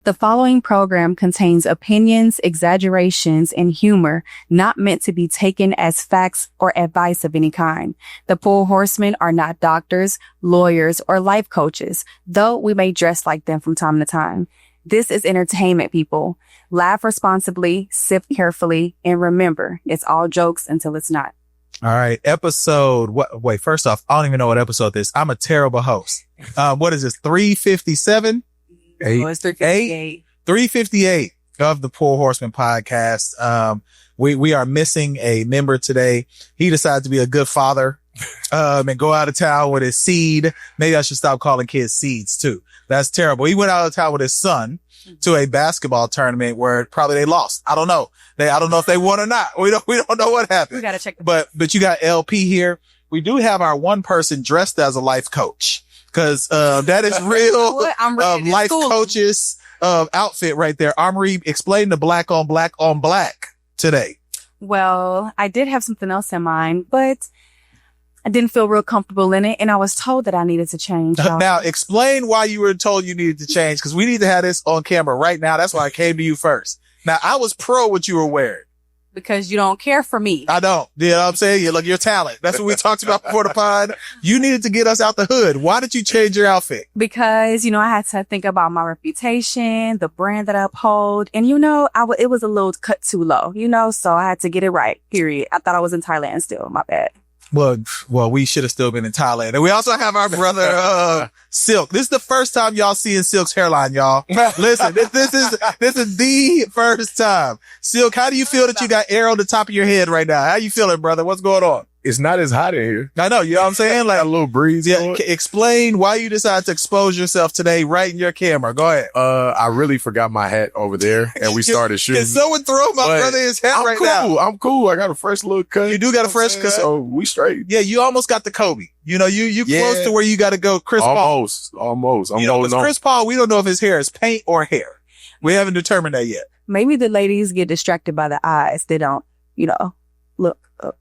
The following program contains opinions, exaggerations, and humor not meant to be taken as facts or advice of any kind. The Pour Horsemen are not doctors, lawyers, or life coaches, though we may dress like them from time to time. This is entertainment, people. Laugh responsibly, sip carefully, and remember, it's all jokes until it's not. All right. Wait, first off, I don't even know what episode this is. I'm a terrible host. What is this? 357? It's 358. 358 of the Pour Horsemen Podcast. We are missing a member today. He decided to be a good father, and go out of town with his seed. Maybe I should stop calling kids seeds too. That's terrible. He went out of town with his son to a basketball tournament where probably they lost. I don't know. I don't know if they won or not. We don't know what happened. We got to check. But you got LP here. We do have our one person dressed as a life coach. Cause, that is real, life coaches, outfit right there. Amory, explain the black on black on black today. Well, I did have something else in mind, but I didn't feel real comfortable in it. And I was told that I needed to change. Now explain why you were told you needed to change. Cause we need to have this on camera right now. That's why I came to you first. Now I was pro what you were wearing. Because you don't care for me. I don't. You know what I'm saying? Look, your talent. That's what we talked about before the pod. You needed to get us out the hood. Why did you change your outfit? Because, I had to think about my reputation, the brand that I uphold. And, it was a little cut too low, so I had to get it right, period. I thought I was in Thailand still. My bad. Well, we should have still been in Thailand. And we also have our brother, Silk. This is the first time y'all seeing Silk's hairline, y'all. Listen, this is the first time. Silk, how do you feel that you got air on the top of your head right now? How you feeling, brother? What's going on? It's not as hot in here. I know, you know what I'm saying? Like a little breeze. Yeah. Explain why you decided to expose yourself today right in your camera. Go ahead. I really forgot my hat over there and we started shooting. Can someone throw my brother his hat now? I'm cool. I got a fresh little cut. You do got a fresh cut. So we straight. Yeah. You almost got the Kobe. You close to where you got to go. Chris Paul. Almost. I'm Chris Paul, we don't know if his hair is paint or hair. We haven't determined that yet. Maybe the ladies get distracted by the eyes. They don't, look up.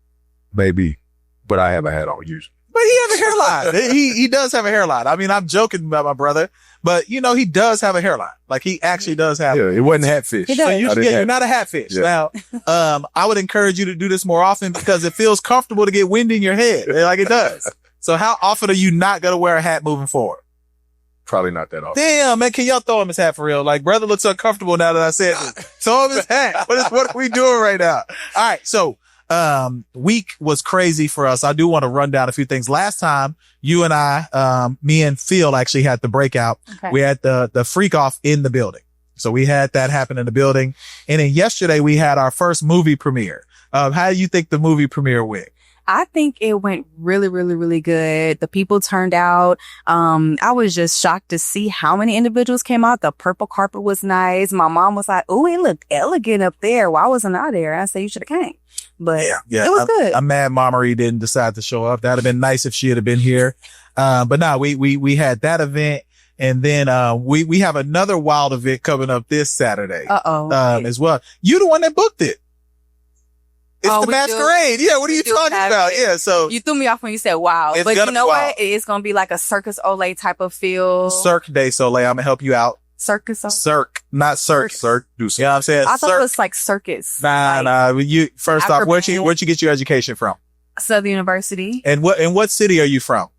Maybe. But I have a hat on usually. But he has a hairline. He does have a hairline. I mean, I'm joking about my brother, but he does have a hairline. Like he actually does have. Yeah, it wasn't hatfish. So you're not a hatfish. Yeah. Now, I would encourage you to do this more often because it feels comfortable to get wind in your head. Like it does. So how often are you not going to wear a hat moving forward? Probably not that often. Damn, man. Can y'all throw him his hat for real? Like brother looks uncomfortable now that I said this. Throw him his hat. What are we doing right now? All right. So, week was crazy for us. I do want to run down a few things. Last time you and I, me and Phil actually had the breakout. Okay. We had the freak off in the building. So we had that happen in the building. And then yesterday we had our first movie premiere. How do you think the movie premiere went? I think it went really, really, really good. The people turned out. I was just shocked to see how many individuals came out. The purple carpet was nice. My mom was like, "Oh, it looked elegant up there. Why wasn't I there?" I said, "You should have came." But yeah, it was good. I'm mad Momery didn't decide to show up. That'd have been nice if she had been here. But no, we had that event. And then, we have another wild event coming up this Saturday. As well. You the one that booked it. It's the masquerade. Yeah. What are you talking about? Yeah. So you threw me off when you said wow. But you know what? It's going to be like a Circus Olay type of feel. Cirque du Soleil. I'm going to help you out. Circus. Cirque, not Cirque. Cirque du Soleil. You know what I'm saying? I thought it was like circus. Nah. First off, where'd you get your education from? Southern University. And what city are you from?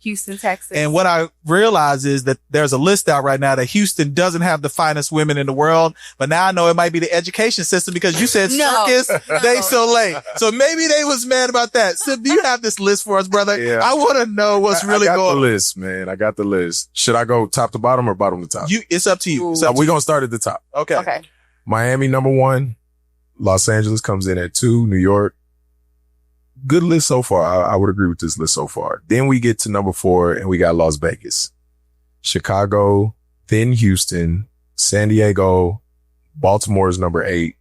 Houston, Texas. And what I realize is that there's a list out right now that Houston doesn't have the finest women in the world. But now I know it might be the education system because you said Circus du Soleil. So maybe they was mad about that. So do you have this list for us, brother? Yeah. I want to know what's really going on. I got the list, man. I got the list. Should I go top to bottom or bottom to top? It's up to you. So we're going to start at the top. Okay. Miami, number 1. Los Angeles comes in at 2. New York. Good list so far. I would agree with this list so far. Then we get to number 4 and we got Las Vegas, Chicago, then Houston, San Diego, Baltimore is number 8,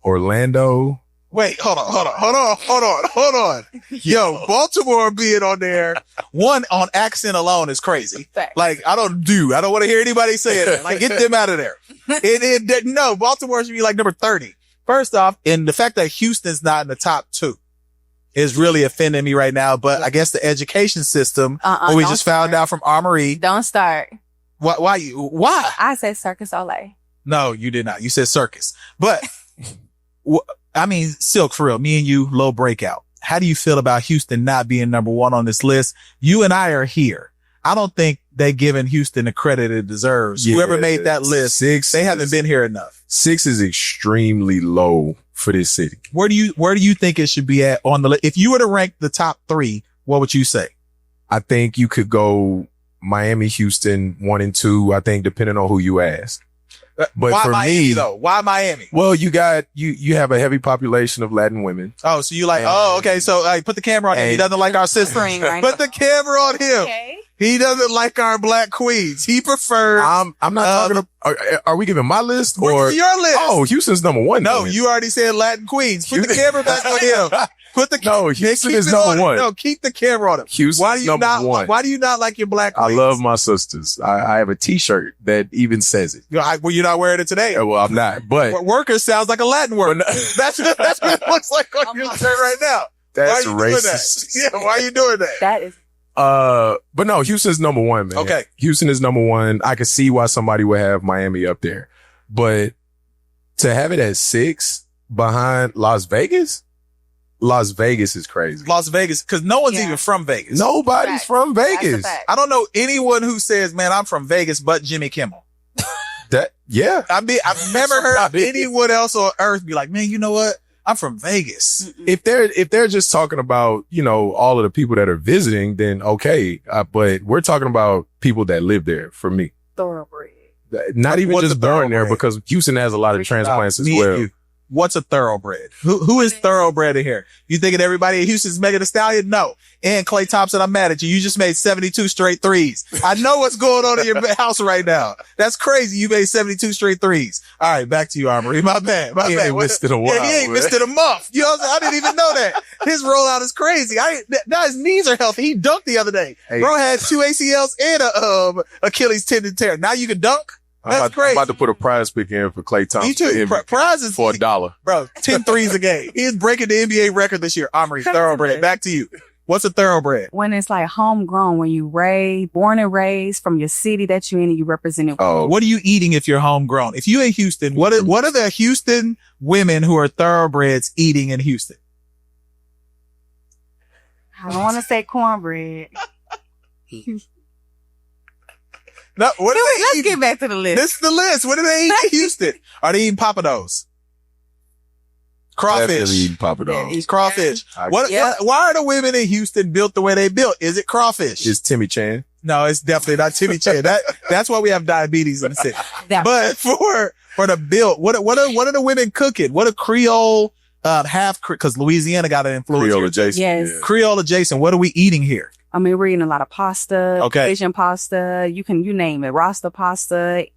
Orlando. Wait, hold on. Yo, Baltimore being on there, one on accent alone is crazy. Like, I don't want to hear anybody say it. Like, get them out of there. No, Baltimore should be like number 30. First off, and the fact that Houston's not in the top 2. Is really offending me right now, but I guess the education system, what we just found out from Amory. Don't start. Why? I said Circus Olay. No, you did not. You said circus. But, I mean, Silk, for real, me and you, little breakout. How do you feel about Houston not being number one on this list? You and I are here. I don't think they giving Houston the credit it deserves. Yeah, Whoever made that list, 6, they haven't been here enough. 6 is extremely low for this city. Where do you think it should be at on the list? If you were to rank the top 3, what would you say? I think you could go Miami, Houston, 1 and 2. I think depending on who you ask. But why for Miami, me, though? Why Miami? well, you got, you have a heavy population of Latin women. Oh, so you like, okay. So put the camera on him. He doesn't like our sister. Right Put the camera on him. Okay. He doesn't like our black queens. He prefers. I'm not talking are we giving my list or your list? Oh, Houston's number 1. No, then. you already said Latin queens. Put the camera back on him. No, Houston is number 1. No, keep the camera on him. Houston's Why do you number not? 1. Why do you not like your black queens? I love my sisters. I have a T-shirt that even says it. Well, you're not wearing it today. Well, I'm not, but Worker sounds like a Latin word. That's what it looks like on your shirt right now. that's why are you racist. Doing that? Yeah, why are you doing that? That is. But no, Houston's number 1, man. Okay. Houston is number 1. I could see why somebody would have Miami up there, but to have it at 6 behind Las Vegas is crazy. Las Vegas, because no one's even from Vegas. Nobody's Fact. from That's a Vegas. fact. I don't know anyone who says, man, I'm from Vegas, but Jimmy Kimmel. Yeah. I mean, I've never heard anyone else on earth be like, man, you know what? I'm from Vegas. If they're just talking about, all of the people that are visiting, then okay. But we're talking about people that live there for me. Thoroughbred. Not even What's just a born there, thoroughbred? because Houston has a lot of transplants as Me and well. you. What's a thoroughbred? Who is thoroughbred in here? You thinking everybody in Houston's Megan Thee Stallion? No. And Klay Thompson, I'm mad at you. You just made 72 straight threes. I know what's going on in your house right now. That's crazy. You made 72 straight threes. All right, back to you, Armory. My bad. He ain't missed it a while. Yeah, he ain't missed it a month. You know what I'm saying? I didn't even know that. His rollout is crazy. Now his knees are healthy. He dunked the other day. Hey. Bro had 2 ACLs and a Achilles tendon tear. Now you can dunk? That's crazy. I'm about to put a prize pick in for Klay Thompson. Me too. Prizes for $1. Bro, 10 threes a game. He is breaking the NBA record this year. Armory, thoroughbred. Back to you. What's a thoroughbred? When it's like homegrown, when you born and raised from your city that you're in and you represent it. Oh, What are you eating if you're homegrown? If you in Houston, what are the Houston women who are thoroughbreds eating in Houston? I don't want to say cornbread. No, what do they Let's eat? get back to the list. This is the list. What do they eat in Houston? Are they eating papados? Crawfish. definitely eating Papa Dog. It's crawfish. I- Why are the women in Houston built the way they built? Is it crawfish? It's Timmy Chan. No, it's definitely not Timmy Chan. That's why we have diabetes in the city. But for the build, what are the women cooking? What a Creole, cause Louisiana got an influence. Creole here. adjacent. Yes. Yeah. Creole adjacent. What are we eating here? I mean, we're eating a lot of pasta, Okay. Asian pasta. You name it. Rasta pasta.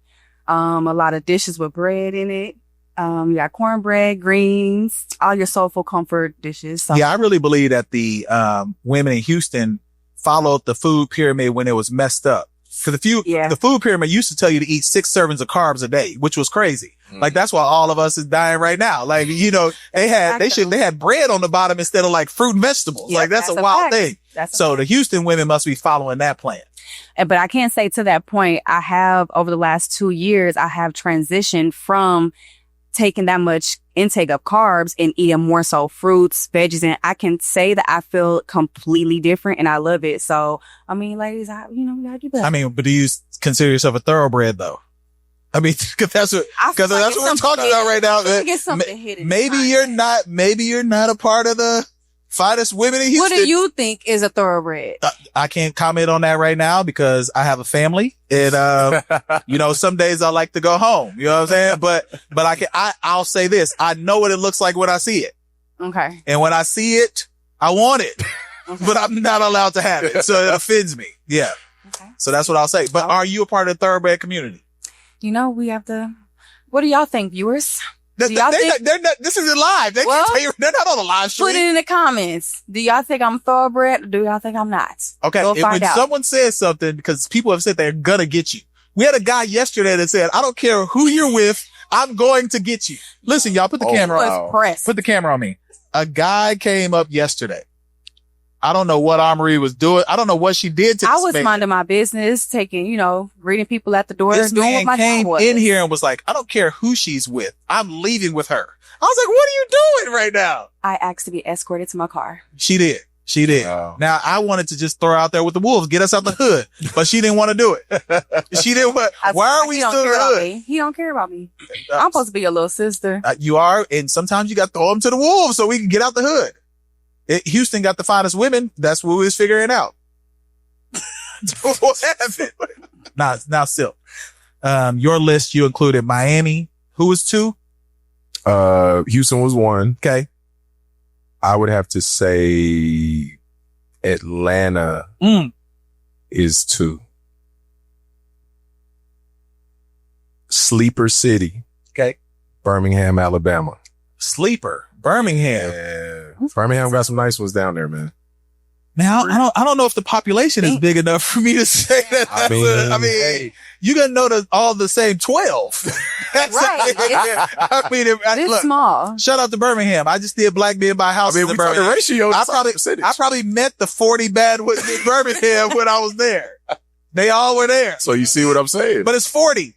A lot of dishes with bread in it. You got cornbread, greens, all your soulful comfort dishes. So. Yeah, I really believe that the women in Houston followed the food pyramid when it was messed up. Cause the food pyramid used to tell you to eat 6 servings of carbs a day, which was crazy. Like that's why all of us is dying right now. Like, they had bread on the bottom instead of like fruit and vegetables. Yeah, like that's a fact. wild thing. So the Houston women must be following that plan. But I can't say to that point, I have over the last 2 years, I have transitioned from taking that much intake of carbs and eating more so fruits, veggies, and I can say that I feel completely different and I love it. So, I mean, ladies, we gotta do that. I mean, but do you consider yourself a thoroughbred though? I mean, cause that's what we're talking about right now. Get something hidden. Maybe you're not a part of the finest women in Houston. What do you think is a thoroughbred? I can't comment on that right now because I have a family and, some days I like to go home, you know what I'm saying? But I'll say this. I know what it looks like when I see it. Okay. And when I see it, I want it, but I'm not allowed to have it. So it offends me. Yeah. Okay. So that's what I'll say. But are you a part of the thoroughbred community? We have to, what do y'all think, viewers? They're not, this isn't live. They're not on the live stream. Put it in the comments. Do y'all think I'm thoroughbred or do y'all think I'm not? Okay. When someone says something, because people have said they're gonna get you. We had a guy yesterday that said, I don't care who you're with, I'm going to get you. Listen, y'all, put the camera on. Press. Put the camera on me. A guy came up yesterday I don't know what Amory was doing. I don't know what she did to I this was man. minding my business, taking, greeting people at the door, This doing man what my came job was. in here and was like, I don't care who she's with. I'm leaving with her. I was like, what are you doing right now? I asked to be escorted to my car. She did. She did. Wow. Now, I wanted to just throw her out there with the wolves, get us out the hood, but she didn't want to do it. She didn't want, why are we still in the hood? He don't care about me. I'm supposed to be your little sister. You are, and sometimes you got to throw them to the wolves so we can get out the hood. Houston got the finest women. That's what we was figuring out. What happened? Now, Silk. Your list, you included Miami. Who was 2? Houston was 1. Okay. I would have to say Atlanta is 2. Sleeper City. Okay. Birmingham, Alabama. Sleeper. Birmingham. Yeah. Birmingham got some nice ones down there, man. Now, I don't know if the population is big enough for me to say that. I mean, hey. you gotta know all the same 12. Right. I mean, It's look, small. shout out to Birmingham. I just did black men buy houses in we talking Birmingham. ratio. I probably met the 40 bad ones in Birmingham when I was there. They all were there. So you see what I'm saying? But it's 40.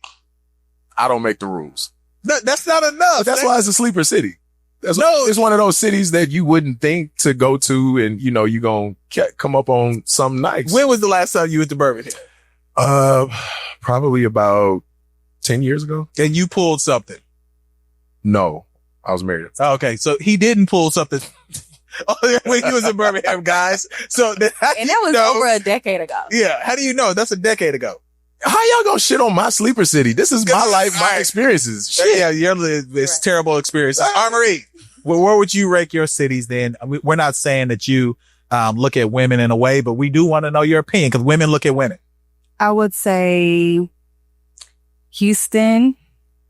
I don't make the rules. That's not enough. But that's why it's a sleeper city. No. It's one of those cities that you wouldn't think to go to, and you gonna come up on something nice. When was the last time you went to Birmingham? Probably about 10 years ago. And you pulled something. No, I was married. Oh, okay, so he didn't pull something. When he was in Birmingham, guys. So And that was over a decade ago. Yeah, how do you know? That's a decade ago. How y'all gonna shit on my sleeper city? This is my life, my experiences. Shit. Yeah, it's terrible experience. Armory, where would you rank your cities then? We're not saying that you look at women in a way, but we do want to know your opinion because women look at women. I would say Houston,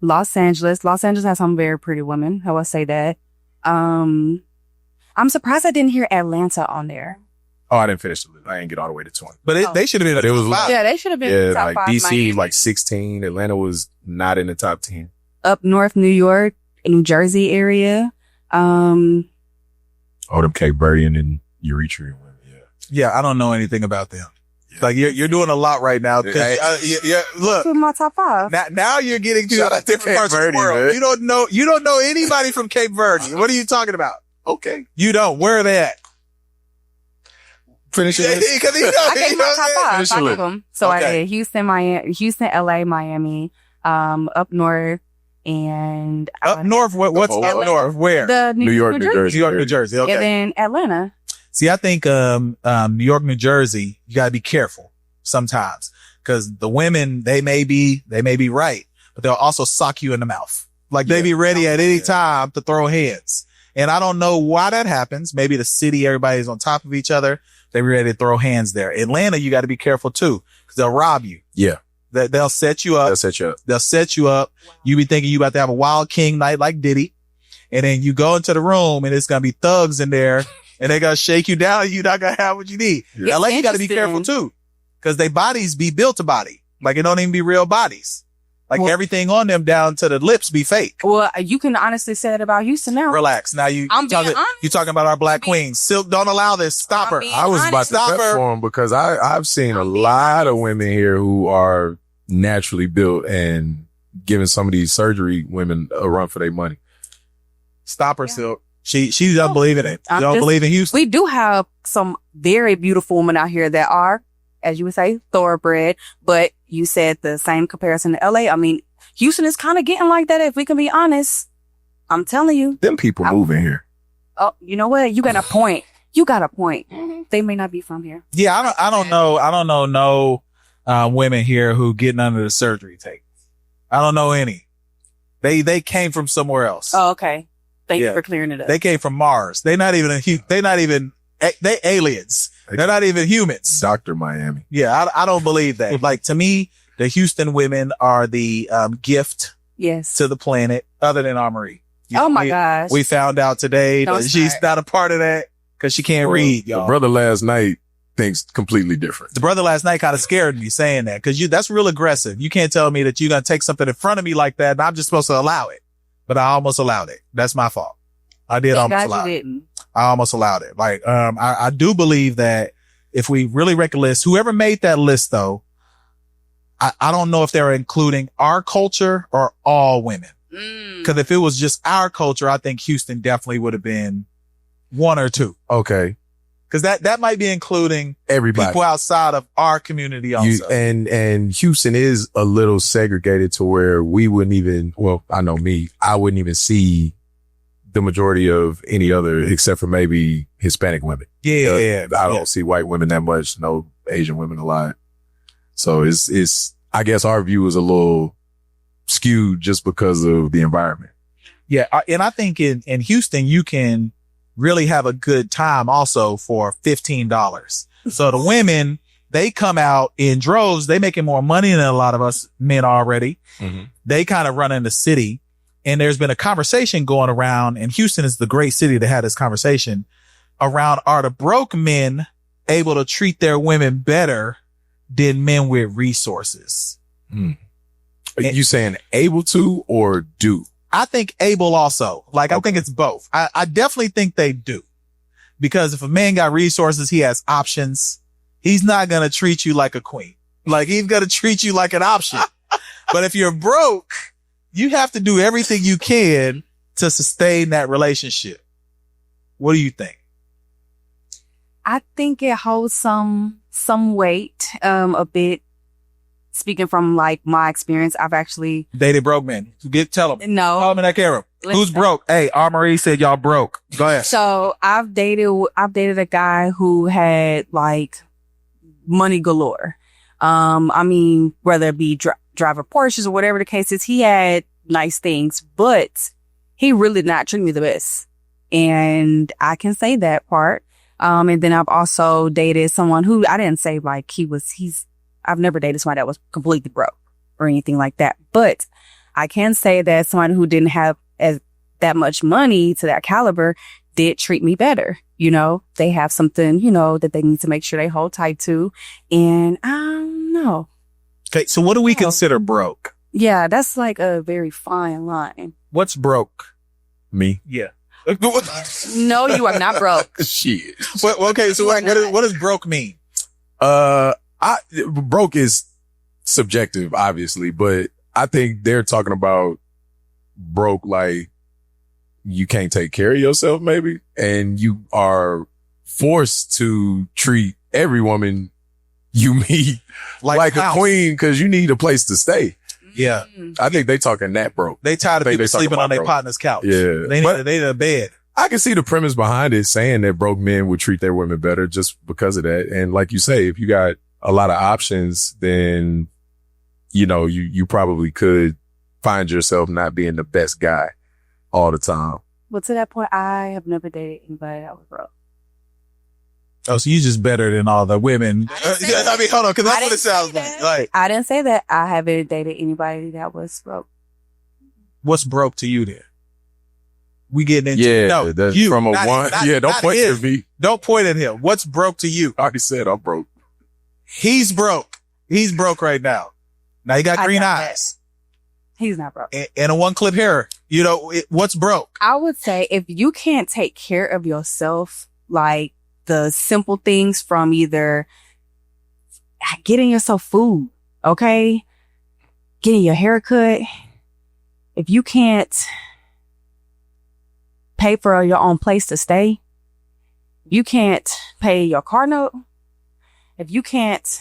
Los Angeles. Los Angeles has some very pretty women. I would say that. I'm surprised I didn't hear Atlanta on there. Oh, I didn't finish the list. I didn't get all the way to 20. But they should have been. But it was top 5. Yeah, they should have been top like 5. DC Miami. like 16. Atlanta was not in the top 10. Up north, New York, New Jersey area. Oh, them Cape Verdean and Eritrean women. Yeah. Yeah, I don't know anything about them. Like you're doing a lot right now. Look, To my top 5. now you're getting to Shout out to different Cape parts of the Verde, world. man. You don't know anybody from Cape Verde. What are you talking about? Okay. You don't. Where are they at? Finish it. I gave my top 5. Finish I your gave them. So Okay. I did Houston, LA, Miami, up north, and Up north? What's Oh, up LA. north? Where? the New York, New Jersey. New York, New Jersey. Okay. and then Atlanta. See, I think New York, New Jersey, you got to be careful sometimes because the women they may be right, but they'll also sock you in the mouth. Like they be ready at any time to throw hands. And I don't know why that happens. Maybe the city, everybody's on top of each other. They be ready to throw hands there. Atlanta, you got to be careful too because they'll rob you. Yeah. They'll set you up. They'll set you up. They'll set you up. You be thinking you about to have a wild king night like Diddy. And then you go into the room and it's going to be thugs in there and they going to shake you down. You're not going to have what you need. Yeah. LA, you got to be Interesting. careful too. Cause they bodies be built to body. Like it don't even be real bodies. Like everything on them down to the lips be fake. Well, you can honestly say it about Houston now. Relax. Now I'm being honest. you talking about our black queens. Silk, don't allow this. Stop her. being I was about to Stop cut her. for him because I've seen a lot of women here who are naturally built and giving some of these surgery women a run for their money. Stop her, Yeah. Silk. She doesn't believe in it. She I'm don't just- believe in Houston. We do have some very beautiful women out here that are, as you would say, thoroughbred, but you said the same comparison to LA. I mean, Houston is kind of getting like that, if we can be honest. I'm telling you. Them people moving here. Oh, you know what? You got a point. You got a point. They may not be from here. Yeah, I don't know no women here who getting under the surgery table. I don't know any. They came from somewhere else. Oh, okay. Thank Yeah. you for clearing it up. They came from Mars. They aliens. They're not even humans. Dr. Miami. Yeah, I don't believe that. Like to me, the Houston women are the gift yes. to the planet other than Armory. Oh my gosh. We found out today Don't that she's start. not a part of that because she can't read, y'all. The brother last night thinks completely different. The brother last night kind of scared me saying that because that's real aggressive. You can't tell me that you're going to take something in front of me like that and I'm just supposed to allow it. But I almost allowed it. That's my fault. I did Thank almost God allow you it. didn't. I almost allowed it. Like, I do believe that if we really rank a list, whoever made that list though, I don't know if they're including our culture or all women. Cause if it was just our culture, I think Houston definitely would have been one or two. Okay. Cause that might be including Everybody. people outside of our community also. And Houston is a little segregated to where we wouldn't even, well, I know me, I wouldn't even see the majority of any other except for maybe Hispanic women. Yeah. I don't see white women that much, no Asian women a lot. So it's, I guess our view is a little skewed just because of the environment. Yeah. And I think in Houston, you can really have a good time also for $15. So the women, they come out in droves. They making more money than a lot of us men already. Mm-hmm. They kind of run in the city. And there's been a conversation going around, and Houston is the great city to have this conversation around, are the broke men able to treat their women better than men with resources? Are you saying able to or do? I think able also. Like, okay. I think it's both. I definitely think they do. Because if a man got resources, he has options. He's not going to treat you like a queen. Like, he's going to treat you like an option. But if you're broke, you have to do everything you can to sustain that relationship. What do you think? I think it holds some weight, a bit. Speaking from like my experience, I've actually dated broke men. Tell them. No. Call them in that camera. Who's broke? Hey, Marie said y'all broke. Go ahead. So I've dated a guy who had like money galore. I mean, whether it be driver Porsches or whatever the case is, he had nice things, but he really did not treat me the best. And I can say that part. And then I've also dated someone who I didn't say like I've never dated someone that was completely broke or anything like that. But I can say that someone who didn't have that much money to that caliber did treat me better. You know, they have something, you know, that they need to make sure they hold tight to. And I don't know. Okay. So what do we consider broke? Yeah, that's like a very fine line. What's broke? Me? Yeah. No, you are not broke. Shit. Okay. So what does broke mean? Broke is subjective, obviously, but I think they're talking about broke like you can't take care of yourself, maybe, and you are forced to treat every woman you meet like a queen because you need a place to stay. Yeah. I think they talking that broke. They tired of people sleeping on their partner's couch. Yeah. They need a bed. I can see the premise behind it saying that broke men would treat their women better just because of that. And like you say, if you got a lot of options, then, you know, you probably could find yourself not being the best guy all the time. Well, to that point, I have never dated anybody that was broke. Oh, so you just better than all the women. I mean, hold on, because that's what it sounds like. I didn't say that. I haven't dated anybody that was broke. What's broke to you then? We getting into you from a one. Don't point at me. Don't point at him. What's broke to you? I already said I'm broke. He's broke. He's broke right now. Now you got green eyes. He's not broke. And a one clip hair. You know, what's broke? I would say if you can't take care of yourself, like the simple things from either getting yourself food, okay? Getting your hair cut. If you can't pay for your own place to stay, you can't pay your car note. If you can't,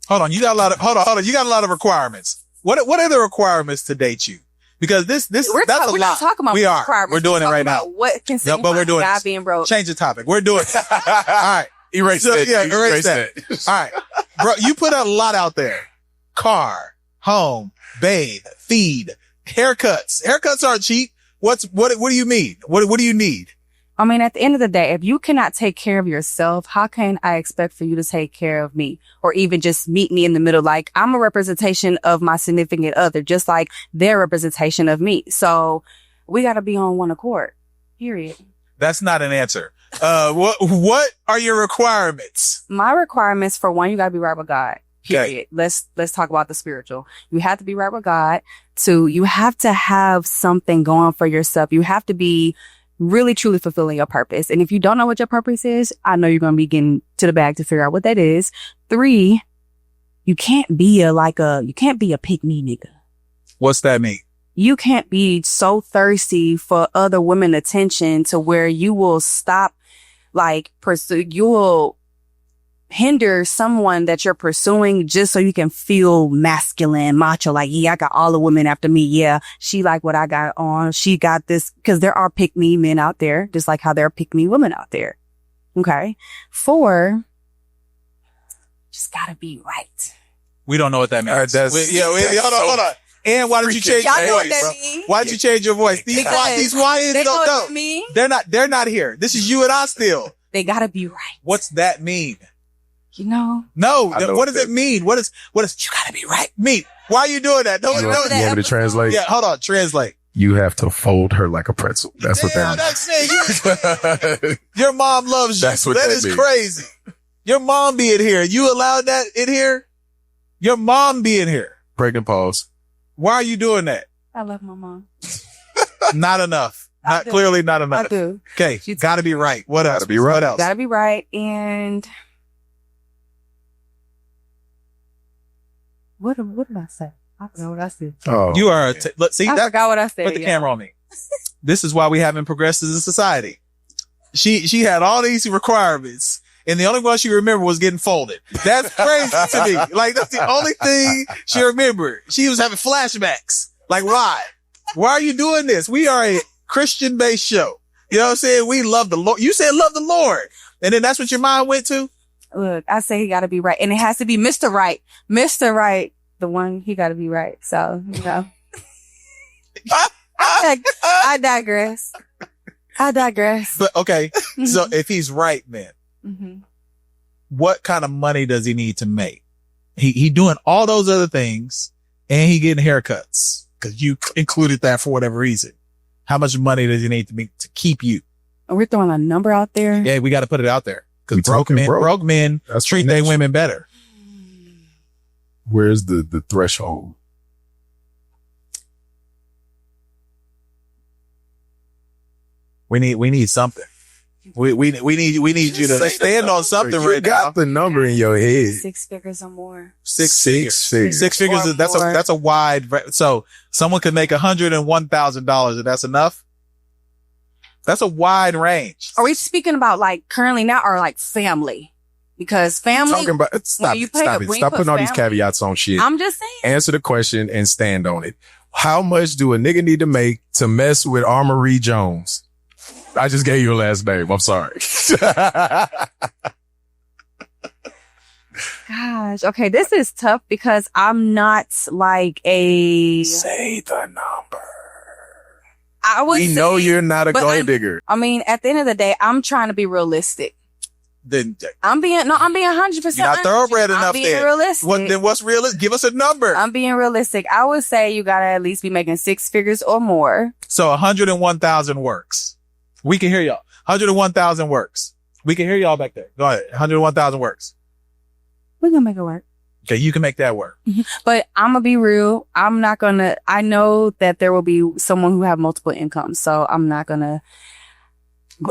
hold on, you got a lot of requirements. What are the requirements to date you? Because that's a lot. We're not talking about requirements. We're doing it right now. What can say but we're doing God being broke? Change the topic. We're doing it. All right, erase that. Yeah, erase that. All right, bro, you put a lot out there: car, home, bathe, feed, haircuts. Haircuts aren't cheap. What do you mean? What do you need? I mean, at the end of the day, if you cannot take care of yourself, how can I expect for you to take care of me or even just meet me in the middle? Like, I'm a representation of my significant other, just like their representation of me. So we got to be on one accord, period. That's not an answer. What are your requirements? My requirements, for one, you got to be right with God. Period. Okay. Let's talk about the spiritual. You have to be right with God. Two, you have to have something going for yourself. You have to be really truly fulfilling your purpose. And if you don't know what your purpose is, I know you're going to be getting to the bag to figure out what that is. 3, you can't be a pick-me nigga. What's that mean? You can't be so thirsty for other women attention to where you will stop, you will hinder someone that you're pursuing just so you can feel masculine, macho, like, yeah, I got all the women after me. Yeah, she like what I got on. She got this, because there are pick-me men out there, just like how there are pick-me women out there. Okay. 4, just gotta be right. We don't know what that means. Hold on. And why did you change your voice? Why did you change your voice? These YNs don't know. They're not here. This is you and I still. They gotta be right. What's that mean? You know? No. What does it mean? What is you gotta be right mean? Why are you doing that? You want me to translate? Yeah, hold on. Translate. You have to fold her like a pretzel. That's what that means. Your mom loves you. That's what that is crazy. Your mom be in here. You allowed that in here? Your mom be in here. Pregnant pause. Why are you doing that? I love my mom. Not enough. Clearly not enough. I do. Okay. Gotta be right. What else? Gotta be right. What else? Gotta be right. And what did I say? I forgot what I said. Oh, you are. See, I forgot what I said. Put the camera on me. This is why we haven't progressed as a society. She had all these requirements, and the only one she remembered was getting folded. That's crazy to me. Like, that's the only thing she remembered. She was having flashbacks. Like, why? Why are you doing this? We are a Christian-based show. You know what I'm saying? We love the Lord. You said love the Lord. And then that's what your mind went to? Look, I say he gotta be right. And it has to be Mr. Right. Mr. Right, the one, he gotta be right. So, you know. I digress. But, okay. So, if he's right, then, what kind of money does he need to make? He doing all those other things, and he getting haircuts, because you included that for whatever reason. How much money does he need to make to keep you? And we're throwing a number out there. Yeah, we got to put it out there, because broke men treat their women better. Where's the threshold? We need something. We need you to stand on something right now. You got the number in your head. 6 figures or more. Six figures. 6 figures. That's a wide. So someone could make $101,000, and that's enough. That's a wide range. Are we speaking about like currently now, or like family? Because family. Talking about stop it. Stop putting all these caveats on shit. I'm just saying. Answer the question and stand on it. How much do a nigga need to make to mess with Armory Jones? I just gave you a last name. I'm sorry. Gosh. Okay. This is tough because I'm not like a. Say the number. We know you're not a gold digger. I mean, at the end of the day, I'm trying to be realistic. Then I'm being 100%. You're not thoroughbred enough. I'm being realistic. Then what's realistic? Give us a number. I'm being realistic. I would say you gotta at least be making 6 figures or more. So 101,000 works. We can hear y'all. 101,000 works. We can hear y'all back there. Go ahead. 101,000 works. We're gonna make it work. Okay, you can make that work. But I'm gonna be real. I know that there will be someone who have multiple incomes, so I'm not gonna,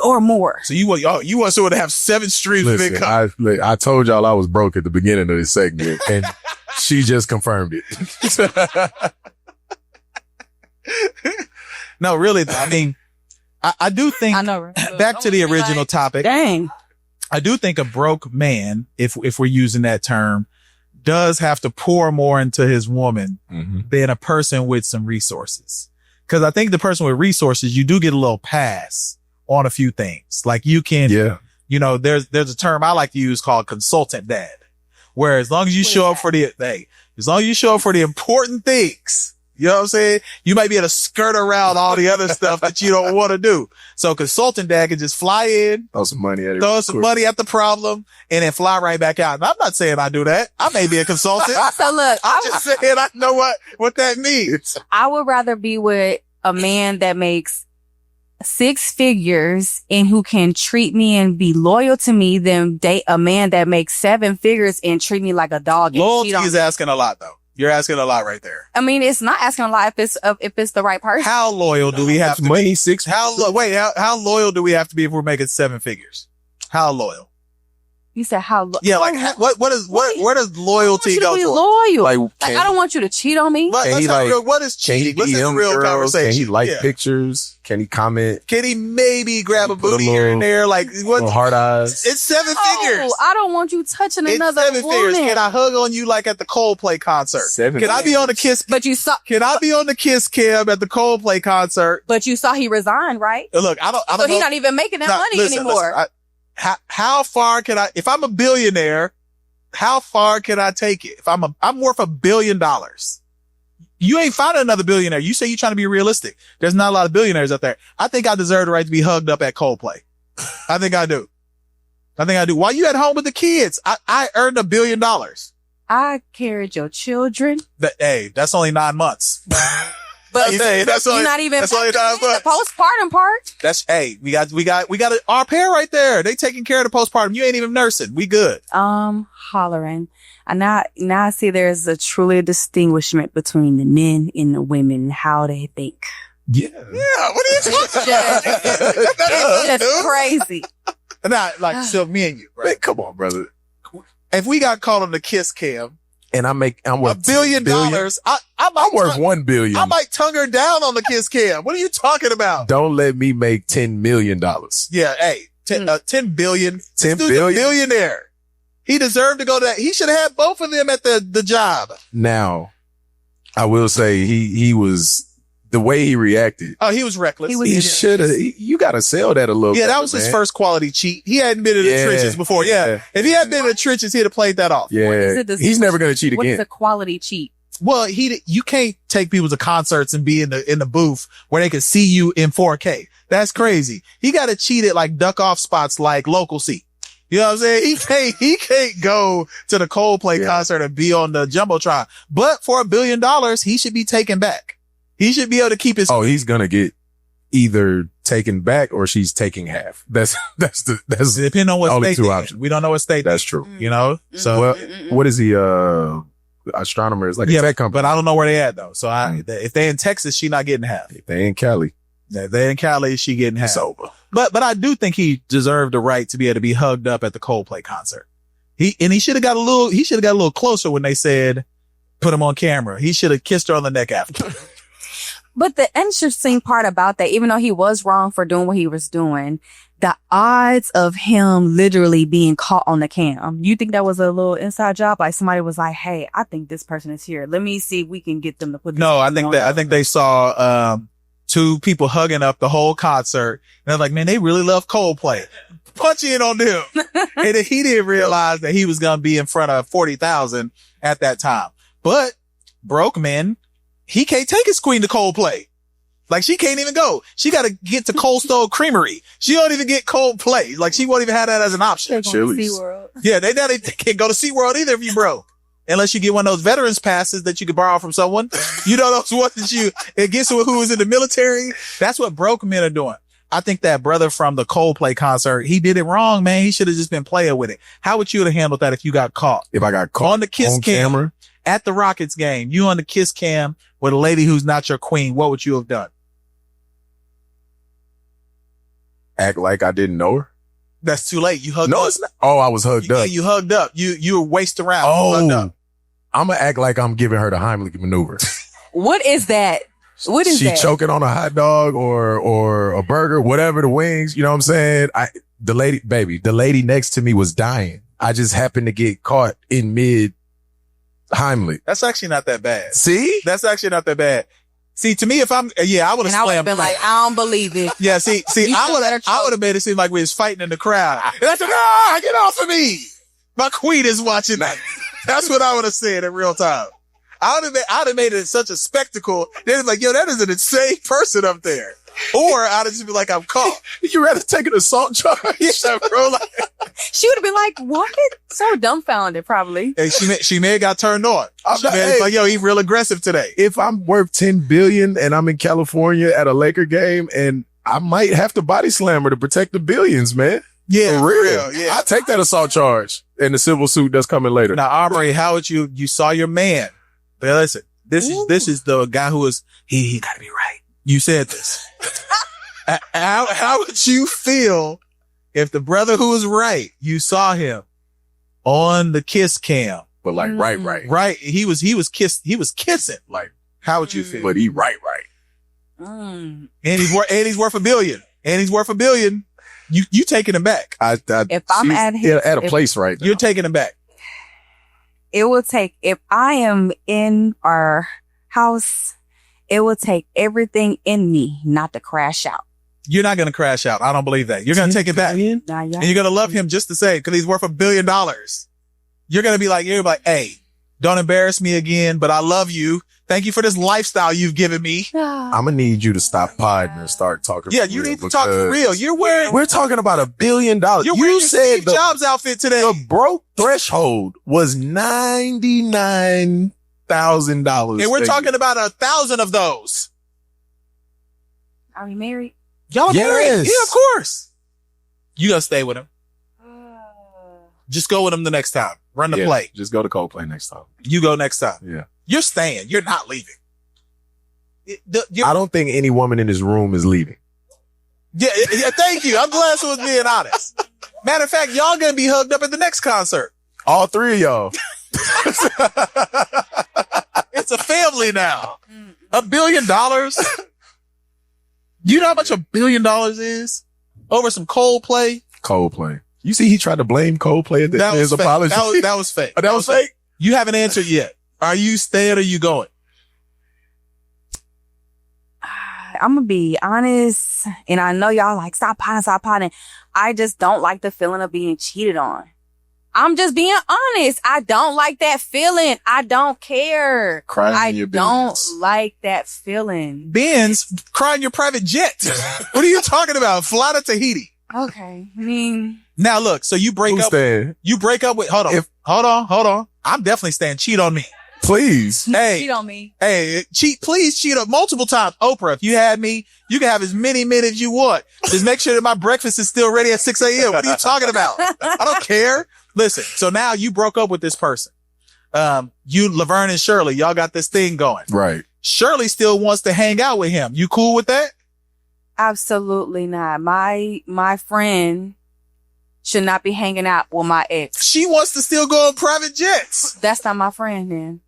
or more. So you want someone to have 7 streams of income. I told y'all I was broke at the beginning of this segment, and she just confirmed it. No, really, I mean, I do think, I know, right? Back to the original topic. Dang. I do think a broke man, if we're using that term, does have to pour more into his woman than a person with some resources. Cause I think the person with resources, you do get a little pass on a few things. Like you can, you know, there's a term I like to use called consultant dad, where as long as you show up for the important things, you know what I'm saying? You might be able to skirt around all the other stuff that you don't want to do. So consultant dad can just fly in, throw some money at the problem, and then fly right back out. And I'm not saying I do that. I may be a consultant. So look, I'm just saying I know what that means. I would rather be with a man that makes 6 figures and who can treat me and be loyal to me than date a man that makes 7 figures and treat me like a dog. Loyalty is asking a lot though. You're asking a lot right there. I mean, it's not asking a lot if it's the right person. How loyal do we have to money? be? 6. How loyal do we have to be if we're making 7 figures? How loyal? You said how loyal? Yeah, like where does loyalty go for? Loyal. Like, I don't want you to cheat on me. What is cheating? What's this real conversation? Can he like pictures? Can he comment? Can he maybe grab a booty here and there? Like what? Hard eyes. It's 7 figures. I don't want you touching another It's 7 woman. figures. Can I hug on you like at the Coldplay concert? 7 Can I be on the Kiss? But you saw. Can I be on the Kiss cam at the Coldplay concert? But you saw he resigned, right? Look, I don't So know. he's not even making that money anymore. Listen, how far can I, if I'm a billionaire, how far can I take it? If I'm worth $1 billion. You ain't finding another billionaire. You say you're trying to be realistic. There's not a lot of billionaires out there. I think I deserve the right to be hugged up at Coldplay. I think I do. While you at home with the kids, I earned $1 billion. I carried your children. That's only 9 months. But that's you're not even that's only 9 months. the postpartum part. We got our pair right there. They taking care of the postpartum. You ain't even nursing. We good. Hollering. And now I see there's truly a distinguishment between the men and the women, how they think. Yeah. Yeah. What are you talking about? It's just crazy. Now, so me and you, right? Man, come on, brother. If we got caught on the Kiss cam, and I'm worth $1 billion. I'm worth $1 billion. I might tongue her down on the Kiss cam. What are you talking about? Don't let me make $10 million. Yeah. Hey, 10 billion. 10 billion. A billionaire. He deserved to go to that. He should have had both of them at the job. Now, I will say he was, the way he reacted. Oh, he was reckless. He should have. You got to sell that a little bit. Yeah, that was his first quality cheat. He hadn't been in the trenches before. Yeah. If he hadn't been in the trenches, he'd have played that off. Yeah. He's never going to cheat again. What's a quality cheat? Well, you can't take people to concerts and be in the booth where they can see you in 4K. That's crazy. He got to cheat at like duck off spots like local seat. You know what I'm saying? He can't go to the Coldplay concert and be on the Jumbotron. But for $1 billion, he should be taken back. He should be able to keep his. Oh, he's going to get either taken back or she's taking half. That's depending on what only state. two options. We don't know what state. That's true. You know? So, well, what is he, astronomer? It's like a tech company. But I don't know where they at though. So if they in Texas, she not getting half. If they in Cali. If they in Cali, she getting half. It's over. But I do think he deserved the right to be able to be hugged up at the Coldplay concert. He should have got a little closer when they said, put him on camera. He should have kissed her on the neck after. But the interesting part about that, even though he was wrong for doing what he was doing, the odds of him literally being caught on the cam, you think that was a little inside job? Like somebody was like, hey, I think this person is here. Let me see if we can get them to put this. No, I think they saw, 2 people hugging up the whole concert. And they're like, man, they really love Coldplay. Punch in on them. And then he didn't realize that he was going to be in front of 40,000 at that time. But broke man, he can't take his queen to Coldplay. Like she can't even go. She got to get to Cold Stone Creamery. She don't even get Coldplay. Like she won't even have that as an option. Chili's. Yeah, they can't go to SeaWorld either if you broke. Unless you get one of those veterans passes that you could borrow from someone. You know, those ones that it gets who was in the military. That's what broke men are doing. I think that brother from the Coldplay concert, he did it wrong, man. He should have just been playing with it. How would you have handled that if you got caught? If I got caught on the Kiss camera at the Rockets game, you on the Kiss cam with a lady who's not your queen, what would you have done? Act like I didn't know her. That's too late. You hugged up. No, it's not. Oh, I was hugged up. Yeah, you hugged up. You were waist around. Oh, I'm going to act like I'm giving her the Heimlich maneuver. What is that? What is that? She choking on a hot dog or a burger, whatever, the wings. You know what I'm saying? The lady next to me was dying. I just happened to get caught in mid Heimlich. That's actually not that bad. See? That's actually not that bad. See, to me, if I would have slammed. Been like, I don't believe it. Yeah, see, I would have made it seem like we was fighting in the crowd. And I said, get off of me. My queen is watching that. That's what I would have said in real time. I'd have made it such a spectacle. They'd be like, yo, that is an insane person up there. Or I'd have just be like, I'm caught. You rather take an assault charge? Yeah, bro. She would have been like, what? So dumbfounded, probably. Hey, she may have got turned on. Like, yo, he's real aggressive today. If I'm worth $10 billion and I'm in California at a Laker game, and I might have to body slam her to protect the billions, man. Yeah, for real. Yeah. I take that assault charge and the civil suit that's coming later. Now, Aubrey, how would you saw your man, But listen, this is the guy who is, he gotta be right. You said this. How would you feel if the brother who was right, you saw him on the kiss cam? But like, right. Right. He was kissing. Like, how would you feel? But he right. And he's worth $1 billion. You taking him back. If I'm at a place right now. You're taking him back. It will take, if I am in our house, it will take everything in me not to crash out. You're not going to crash out. I don't believe that. You're going to take it back. And you're going to love him just the same because he's worth $1 billion. You're going to be like, hey, don't embarrass me again, but I love you. Thank you for this lifestyle you've given me. I'm going to need you to stop podding and start talking. Yeah, you need to talk for real. We're talking about $1 billion. You said Steve Jobs outfit today. The broke threshold was $99,000. And we're talking about 1,000 of those. Are we married? Y'all are married? Yeah, of course. You gonna stay with him. Just go with him the next time. Run the play. Just go to Coldplay next time. You go next time. Yeah. You're staying. You're not leaving. I don't think any woman in this room is leaving. Yeah, thank you. I'm glad someone's being honest. Matter of fact, y'all gonna be hugged up at the next concert. All three of y'all. It's a family now. $1 billion? You know how much $1 billion is? Over some Coldplay? Coldplay. You see, he tried to blame Coldplay at his apology. That was fake. Oh, that was fake? You haven't answered yet. Are you staying or are you going? I'm going to be honest. And I know y'all like, stop potting. I just don't like the feeling of being cheated on. I'm just being honest. I don't like that feeling. I don't care. Crying in your business. I don't business. like that feeling. Benz, crying your private jet. What are you talking about? Fly to Tahiti. Okay. I mean. Now look, so you break Who's up. staying? You break up with, hold on. I'm definitely staying. Cheat on me. Please. Hey. Cheat on me. Hey, please cheat up multiple times. Oprah, if you had me, you can have as many minutes you want. Just make sure that my breakfast is still ready at 6 a.m. What are you talking about? I don't care. Listen, so now you broke up with this person. Laverne and Shirley, y'all got this thing going. Right. Shirley still wants to hang out with him. You cool with that? Absolutely not. My friend should not be hanging out with my ex. She wants to still go on private jets. That's not my friend then.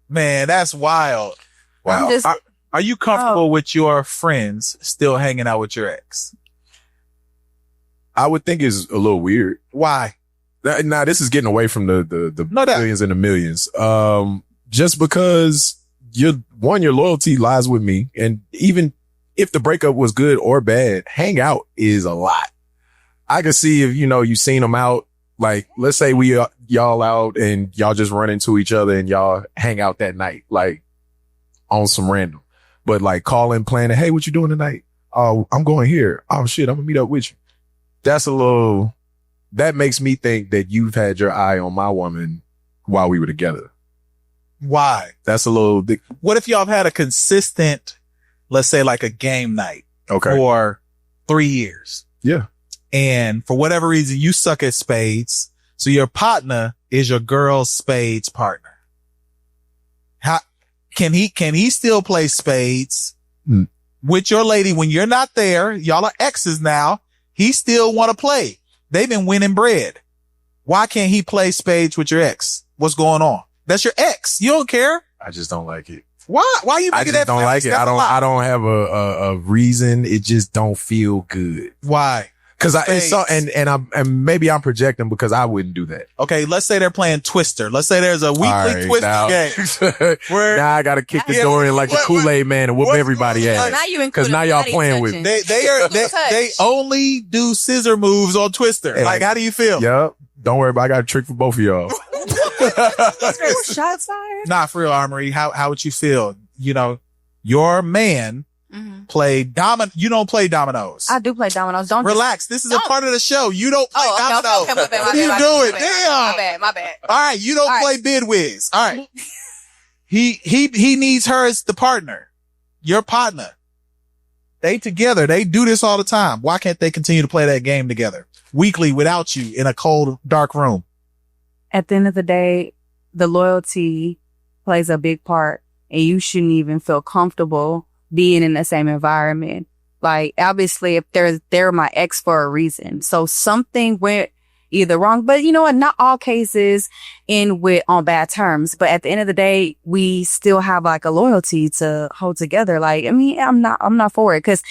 Man, that's wild. Wow. Are you comfortable with your friends still hanging out with your ex? I would think it's a little weird. Why? Now this is getting away from the billions and the millions. Just because your loyalty lies with me. And even if the breakup was good or bad, hang out is a lot. I could see if, you seen them out, like, let's say y'all out and y'all just run into each other and y'all hang out that night, like on some random, but like calling, planning, hey, what you doing tonight? Oh, I'm going here. Oh shit, I'm gonna meet up with you. That makes me think that you've had your eye on my woman while we were together. Why? That's a little big. What if y'all have had a consistent, let's say like a game night for 3 years? Yeah. And for whatever reason, you suck at spades. So your partner is your girl's spades partner. How can he still play spades with your lady when you're not there? Y'all are exes now. He still want to play. They've been winning bread. Why can't he play spades with your ex? What's going on? That's your ex. You don't care. I just don't like it. Why? Why you making that? I just don't like it. I don't have a reason. It just don't feel good. Why? Cause and maybe I'm projecting because I wouldn't do that. Okay. Let's say they're playing Twister. Let's say there's a weekly Twister game. Now I got to kick the door in like the Kool-Aid man and whoop everybody ass. Cause now y'all playing with me. They only do scissor moves on Twister. And like, how do you feel? Yep. Don't worry about it. I got a trick for both of y'all. Shots fired? Nah, for real, Armory. How would you feel? Your man play domino. You don't play dominoes. I do play dominoes. Don't relax. This is a part of the show. You don't play dominoes. Okay, my bad, what are you doing? Damn. My bad. All right. You don't play bid whiz. All right. He needs her as the partner. Your partner. They together. They do this all the time. Why can't they continue to play that game together weekly without you in a cold, dark room? At the end of the day, the loyalty plays a big part, and you shouldn't even feel comfortable being in the same environment. Like, obviously, if they're my ex for a reason. So something went either wrong, but you know what? Not all cases end on bad terms. But at the end of the day, we still have like a loyalty to hold together. Like, I mean, I'm not for it, because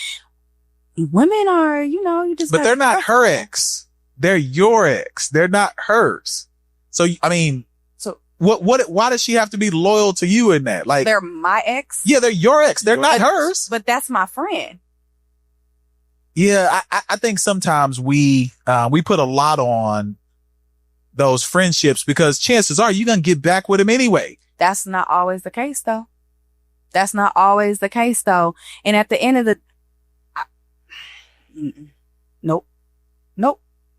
women are, you just. But they're not her ex. They're your ex. They're not hers. So, I mean, why does she have to be loyal to you in that? Like, they're my ex. Yeah, they're your ex. They're not hers. But that's my friend. Yeah, I think sometimes we put a lot on those friendships because chances are you're going to get back with them anyway. That's not always the case, though. And at the end of the, nope.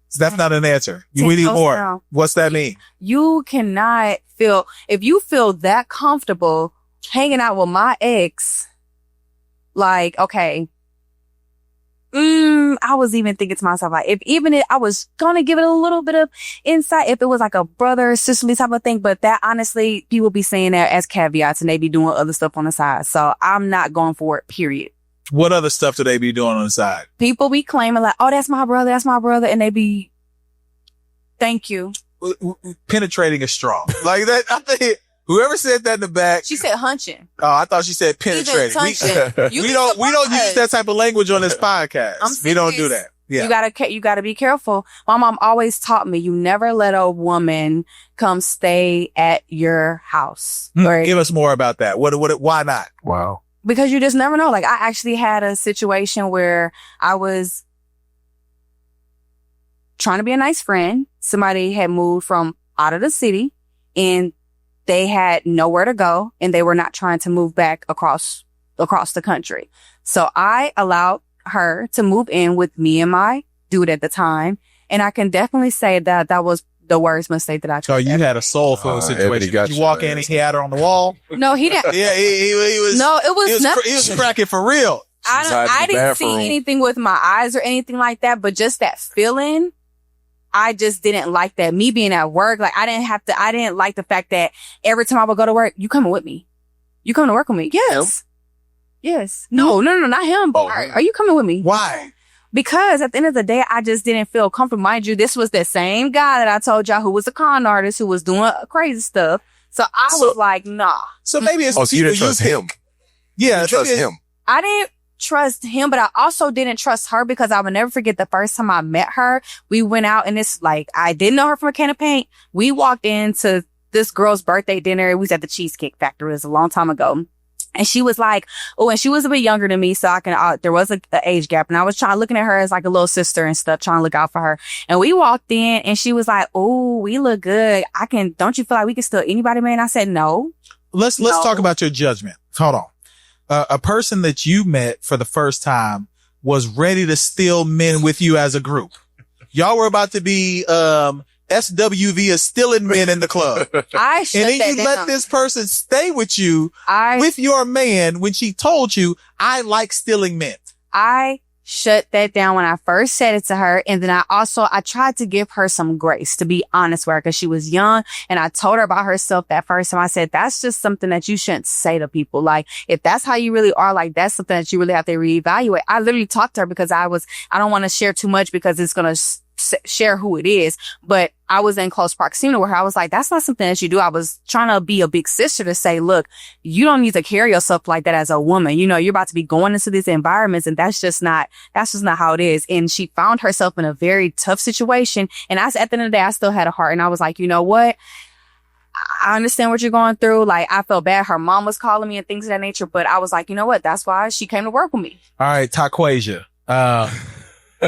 So that's not an answer. We need more. Down. What's that mean? You cannot if you feel that comfortable hanging out with my ex, like, okay, I was even thinking to myself, like, I was gonna give it a little bit of insight if it was like a brother, sisterly type of thing, but that honestly, people be saying that as caveats and they be doing other stuff on the side. So I'm not going for it, period. What other stuff do they be doing on the side? People be claiming like, oh, that's my brother. And they be, thank you. Penetrating is strong. Like that, I think whoever said that in the back. She said hunching. Oh, I thought she said penetrating. We don't use that type of language on this podcast. We don't do that. Yeah. You gotta be careful. My mom always taught me, you never let a woman come stay at your house. Give us more about that. Why not? Wow. Because you just never know. Like, I actually had a situation where I was trying to be a nice friend. Somebody had moved from out of the city and they had nowhere to go and they were not trying to move back across the country. So I allowed her to move in with me and my dude at the time. And I can definitely say that was the worst mistake that I took. So you had a soul food situation. You walk in and he had her on the wall. No, he didn't. Yeah, he was. No, it was nothing. He was cracking for real. I didn't see anything with my eyes or anything like that, but just that feeling, I just didn't like that. Me being at work, like I didn't like the fact that every time I would go to work, you coming with me? You coming to work with me? Yes. Him? Yes. No, not him. Oh. Are you coming with me? Why? Because at the end of the day, I just didn't feel comfortable. Mind you, this was the same guy that I told y'all who was a con artist, who was doing crazy stuff. So I was like, nah. So maybe it's so you didn't trust him. Yeah, you trust him. I didn't trust him, but I also didn't trust her because I would never forget the first time I met her. We went out and it's like, I didn't know her from a can of paint. We walked into this girl's birthday dinner. We was at the Cheesecake Factory. It was a long time ago. And she was like, oh, and she was a bit younger than me. So there was an age gap. And I was looking at her as like a little sister and stuff, trying to look out for her. And we walked in and she was like, oh, we look good. Don't you feel like we can steal anybody, man? I said, no. Let's talk about your judgment. Hold on. A person that you met for the first time was ready to steal men with you as a group. Y'all were about to be, SWV is stealing men in the club. And then you let this person stay with you with your man when she told you, I like stealing men. I shut that down when I first said it to her. And then I tried to give her some grace, to be honest with her, because she was young. And I told her about herself that first time. I said, that's just something that you shouldn't say to people. Like, if that's how you really are, like, that's something that you really have to reevaluate. I literally talked to her because I don't want to share too much because it's going to share who it is, but I was in close proximity with her. I was like, that's not something that you do. I was trying to be a big sister to say, look, you don't need to carry yourself like that as a woman. You know, you're about to be going into these environments and that's just not how it is. And she found herself in a very tough situation. And at the end of the day, I still had a heart. And I was like, you know what? I understand what you're going through. Like, I felt bad. Her mom was calling me and things of that nature, but I was like, you know what? That's why she came to work with me. All right, Taquasia.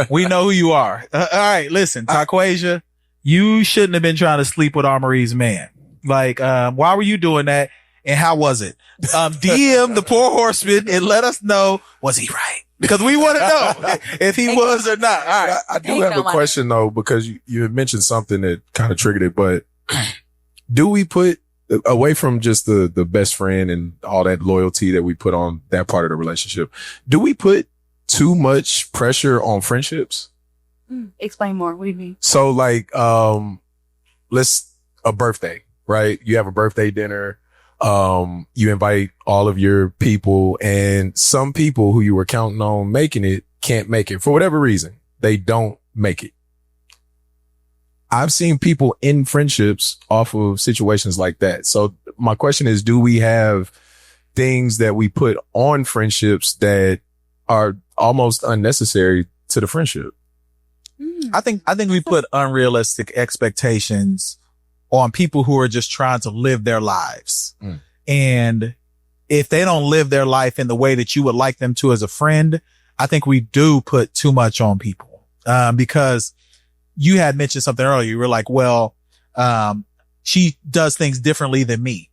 We know who you are. All right, listen, Taquasia, you shouldn't have been trying to sleep with Amarie's man. Like, why were you doing that? And how was it? DM the Pour Horsemen and let us know, was he right? Because we want to know if he was or not. All right. I do have a question though, because you had mentioned something that kind of triggered it, but do we put away from just the best friend and all that loyalty that we put on that part of the relationship, do we put too much pressure on friendships? Explain more. What do you mean? So like, a birthday, right? You have a birthday dinner You invite all of your people, and some people who you were counting on making it can't make it for whatever reason. They don't make it. I've seen people end friendships off of situations like that. So my question is, do we have things that we put on friendships that are almost unnecessary to the friendship? I think we put unrealistic expectations on people who are just trying to live their lives. And if they don't live their life in the way that you would like them to as a friend, I think we do put too much on people. Because you had mentioned something earlier. You were like, well, she does things differently than me.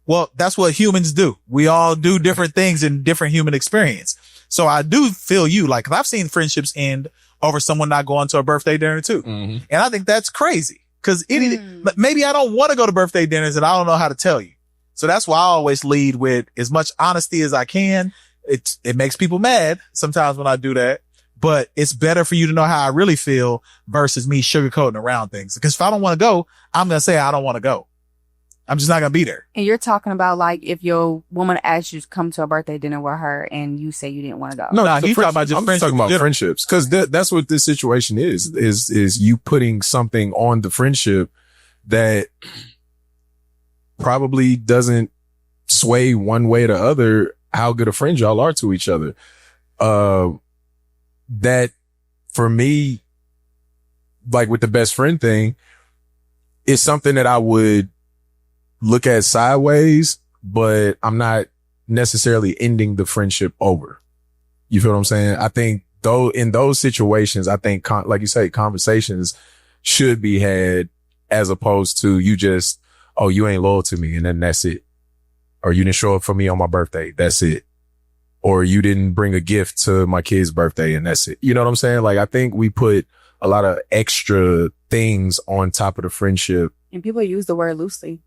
Well, that's what humans do. We all do different things in different human experience. So I do feel you. Like, I've seen friendships end over someone not going to a birthday dinner too. And I think that's crazy. Cause maybe I don't want to go to birthday dinners and I don't know how to tell you. So that's why I always lead with as much honesty as I can. It makes people mad sometimes when I do that, but it's better for you to know how I really feel versus me sugarcoating around things. Because if I don't want to go, I'm going to say I don't want to go. I'm just not going to be there. And you're talking about like if your woman asks you to come to a birthday dinner with her and you say you didn't want to go. No, he's talking about just I'm friendships. talking about friendships. Cause that's what this situation is you putting something on the friendship that probably doesn't sway one way or the other how good of friends y'all are to each other. That for me, like with the best friend thing, is something that I would look at sideways, but I'm not necessarily ending the friendship over. You feel what I'm saying? I think though in those situations, I think like you say, conversations should be had as opposed to you just, oh, you ain't loyal to me and then that's it. Or you didn't show up for me on my birthday. That's it. Or you didn't bring a gift to my kid's birthday and that's it. You know what I'm saying? Like, I think we put a lot of extra things on top of the friendship. And people use the word loosely.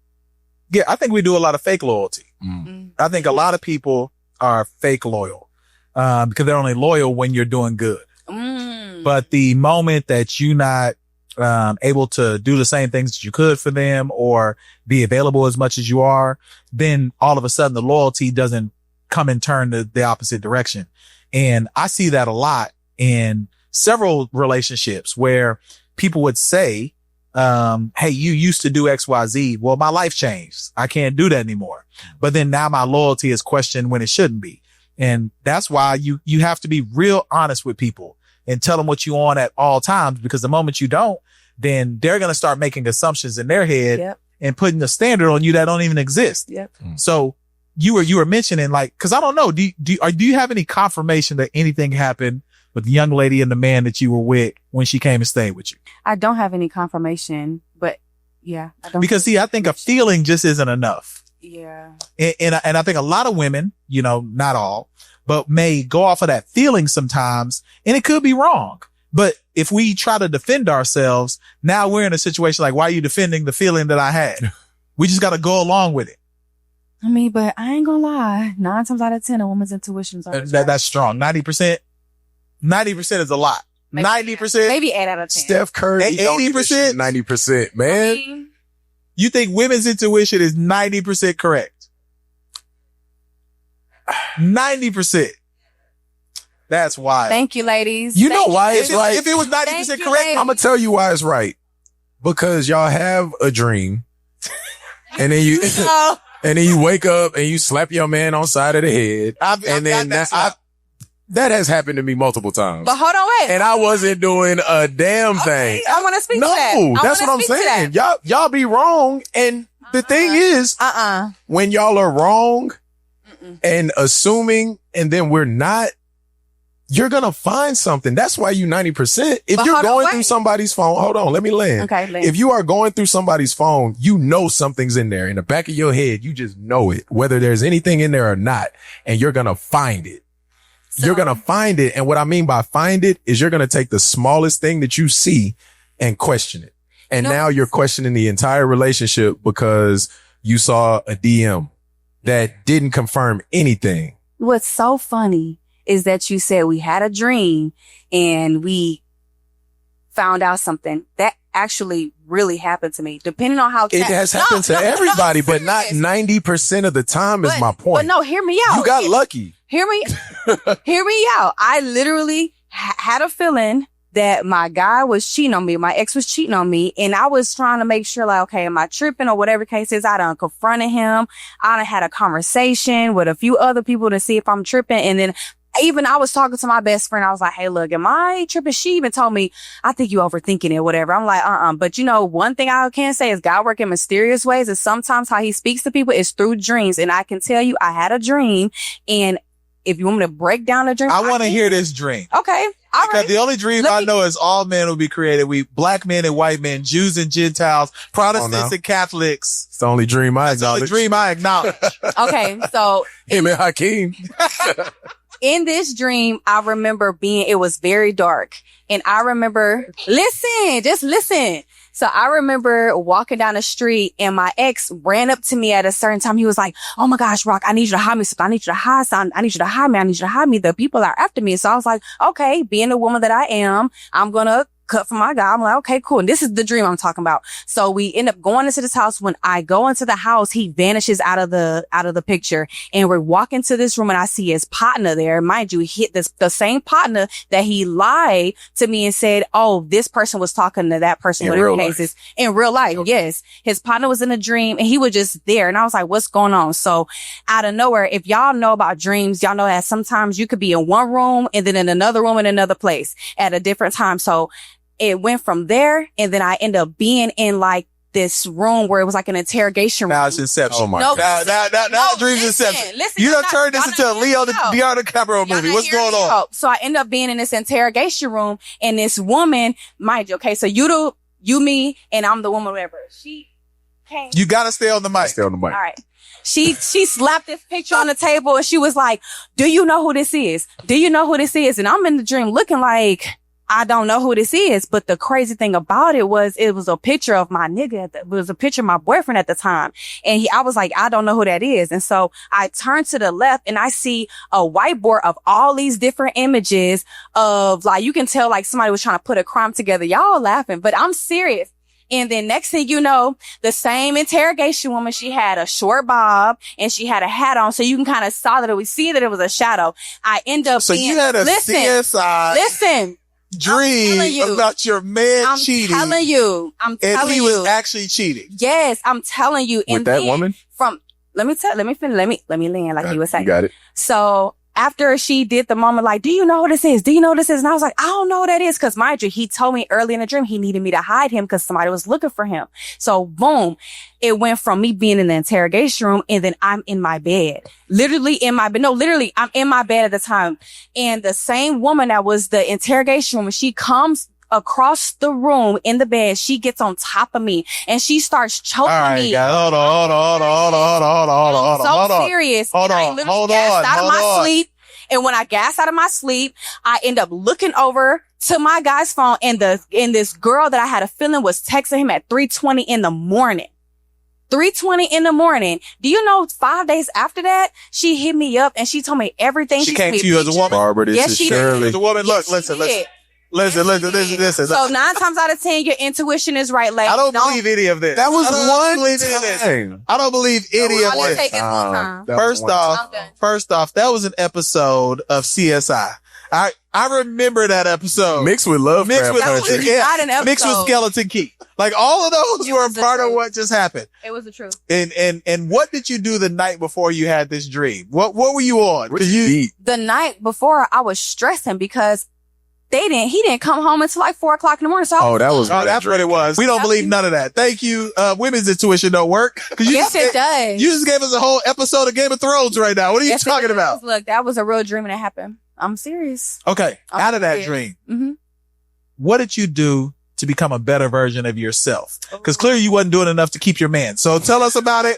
Yeah, I think we do a lot of fake loyalty. I think a lot of people are fake loyal, because they're only loyal when you're doing good. But the moment that you're not, able to do the same things that you could for them or be available as much as you are, then all of a sudden the loyalty doesn't come and turn the opposite direction. And I see that a lot in several relationships where people would say, hey, you used to do XYZ. Well, my life changed. I can't do that anymore. But then now my loyalty is questioned when it shouldn't be. And that's why you have to be real honest with people and tell them what you want at all times, because the moment you don't, then they're going to start making assumptions in their head and putting a standard on you that don't even exist. So you were mentioning, like, cause I don't know, do you have any confirmation that anything happened with the young lady and the man that you were with when she came and stayed with you? I don't have any confirmation, but yeah, I don't. Because see, I think a feeling just isn't enough. Yeah. And I think a lot of women, you know, not all, but may go off of that feeling sometimes, and it could be wrong. But if we try to defend ourselves, now we're in a situation like, why are you defending the feeling that I had? We just got to go along with it. I mean, but I ain't gonna lie. 9 times out of 10, a woman's intuition's always right. That's strong. 90%. 90% is a lot. 90%. Maybe 8 out of 10. Steph Curry, 80%. 90%, man. I mean, You think women's intuition is 90% correct? 90%. That's wild. thank you, ladies. You know why it's right? If it was 90% correct, I'm gonna tell you why it's right. Because y'all have a dream, and then you and then you wake up and you slap your man on side of the head, that has happened to me multiple times. But hold on, wait. And I wasn't doing a damn thing. I want to speak to that. No, that's what I'm saying. Y'all be wrong, and the thing is, when y'all are wrong and assuming, and then we're not, you're going to find something. That's why you 90%. If you're going through somebody's phone, hold on, let me land. Okay, land. If you are going through somebody's phone, you know something's in there. In the back of your head, you just know it, whether there's anything in there or not, and you're going to find it. You're going to find it. And what I mean by find it is you're going to take the smallest thing that you see and question it. And now you're questioning the entire relationship because you saw a DM that didn't confirm anything. What's so funny is that you said we had a dream and we found out something. That actually really happened to me. Depending on how It has happened to everybody, but not 90% of the time is my point. But no, hear me out. You got lucky. Hear me out. I literally had a feeling that my guy was cheating on me. My ex was cheating on me. And I was trying to make sure, like, okay, am I tripping or whatever the case is? I done confronted him. I done had a conversation with a few other people to see if I'm tripping. And then even I was talking to my best friend. I was like, hey, look, am I tripping? She even told me, I think you overthinking it, whatever. I'm like, But you know, one thing I can say is God work in mysterious ways. And sometimes how he speaks to people is through dreams. And I can tell you, I had a dream. And if you want me to break down the dream, I want to hear this dream. Okay. All Because right. the only dream I know is all men will be created. We black men and white men, Jews and Gentiles, Protestants and Catholics. It's the only dream I That's the only acknowledge. dream I acknowledge. Okay. So Him and Hakeem. in this dream, I remember it was very dark. And I remember, just listen. So I remember walking down the street and my ex ran up to me at a certain time. He was like, oh my gosh, Rock, I need you to hide me. I need you to hide something. I need you to hide me. I need you to hide me. The people are after me. So I was like, okay, being the woman that I am, I'm going to cut for my guy. I'm like, okay, cool. And this is the dream I'm talking about. So we end up going into this house. When I go into the house, he vanishes out of the picture. And we're walking to this room and I see his partner there. Mind you, he hit the same partner that he lied to me and said, oh, this person was talking to that person. In Whatever real cases. In real life. Yes. His partner was in a dream and he was just there. And I was like, what's going on? So out of nowhere, if y'all know about dreams, y'all know that sometimes you could be in one room and then in another room in another place at a different time. So it went from there, and then I ended up being in like this room where it was like an interrogation room. Now it's Inception. Oh my No, God. Now dreams Inception. You done turned this into a Leo DiCaprio movie. What's going on? So I ended up being in this interrogation room, and this woman, mind you, okay, so you, me, and I'm the woman, whatever. She came. You gotta stay on the mic. Stay on the mic. All right. She slapped this picture on the table, and she was like, do you know who this is? Do you know who this is? And I'm in the dream looking like, I don't know who this is, but the crazy thing about it was a picture of my nigga. It was a picture of my boyfriend at the time. And I was like, I don't know who that is. And so I turned to the left and I see a whiteboard of all these different images of like, you can tell like somebody was trying to put a crime together. Y'all laughing, but I'm serious. And then next thing you know, the same interrogation woman, she had a short bob and she had a hat on. So you can kind of see that it was a shadow. I end up you had a CSI dream about your man cheating. I'm telling you. And he was actually cheating. Yes, I'm telling you. With that woman? Let me land like you were saying. You got it. So after she did the moment, like, do you know who this is? Do you know who this is? And I was like, I don't know who that is. Cause mind you, he told me early in the dream, he needed me to hide him because somebody was looking for him. So boom, it went from me being in the interrogation room and then I'm in my bed, I'm in my bed at the time. And the same woman that was the interrogation room, she comes across the room in the bed, she gets on top of me and she starts choking me. Guys, hold on. I'm so serious. Hold on. Sleep. And when I gas out of my sleep, I end up looking over to my guy's phone and this girl that I had a feeling was texting him at 3:20 in the morning. 3:20 in the morning. Do you know 5 days after that, she hit me up and she told me everything. She came to you as a woman? Barbara, this is Shirley. As a woman, look, listen. Listen. So 9 times out of 10, your intuition is right. Like, I don't believe any of this. That was one time. I don't believe any of this. First off, that was an episode of CSI. I remember that episode. Mixed with Love. Mixed with Skeleton Key. Like all of those were part of what just happened. It was the truth. And what did you do the night before you had this dream? What were you on? The night before, I was stressing because he didn't come home until like 4:00 in the morning. So that's what it was. We don't believe none of that. Thank you. Women's intuition don't work. Yes, it does. You just gave us a whole episode of Game of Thrones right now. What are you talking about? Look, that was a real dream and it happened. I'm serious. Okay. Out of that dream, what did you do to become a better version of yourself? Because clearly you wasn't doing enough to keep your man. So tell us about it.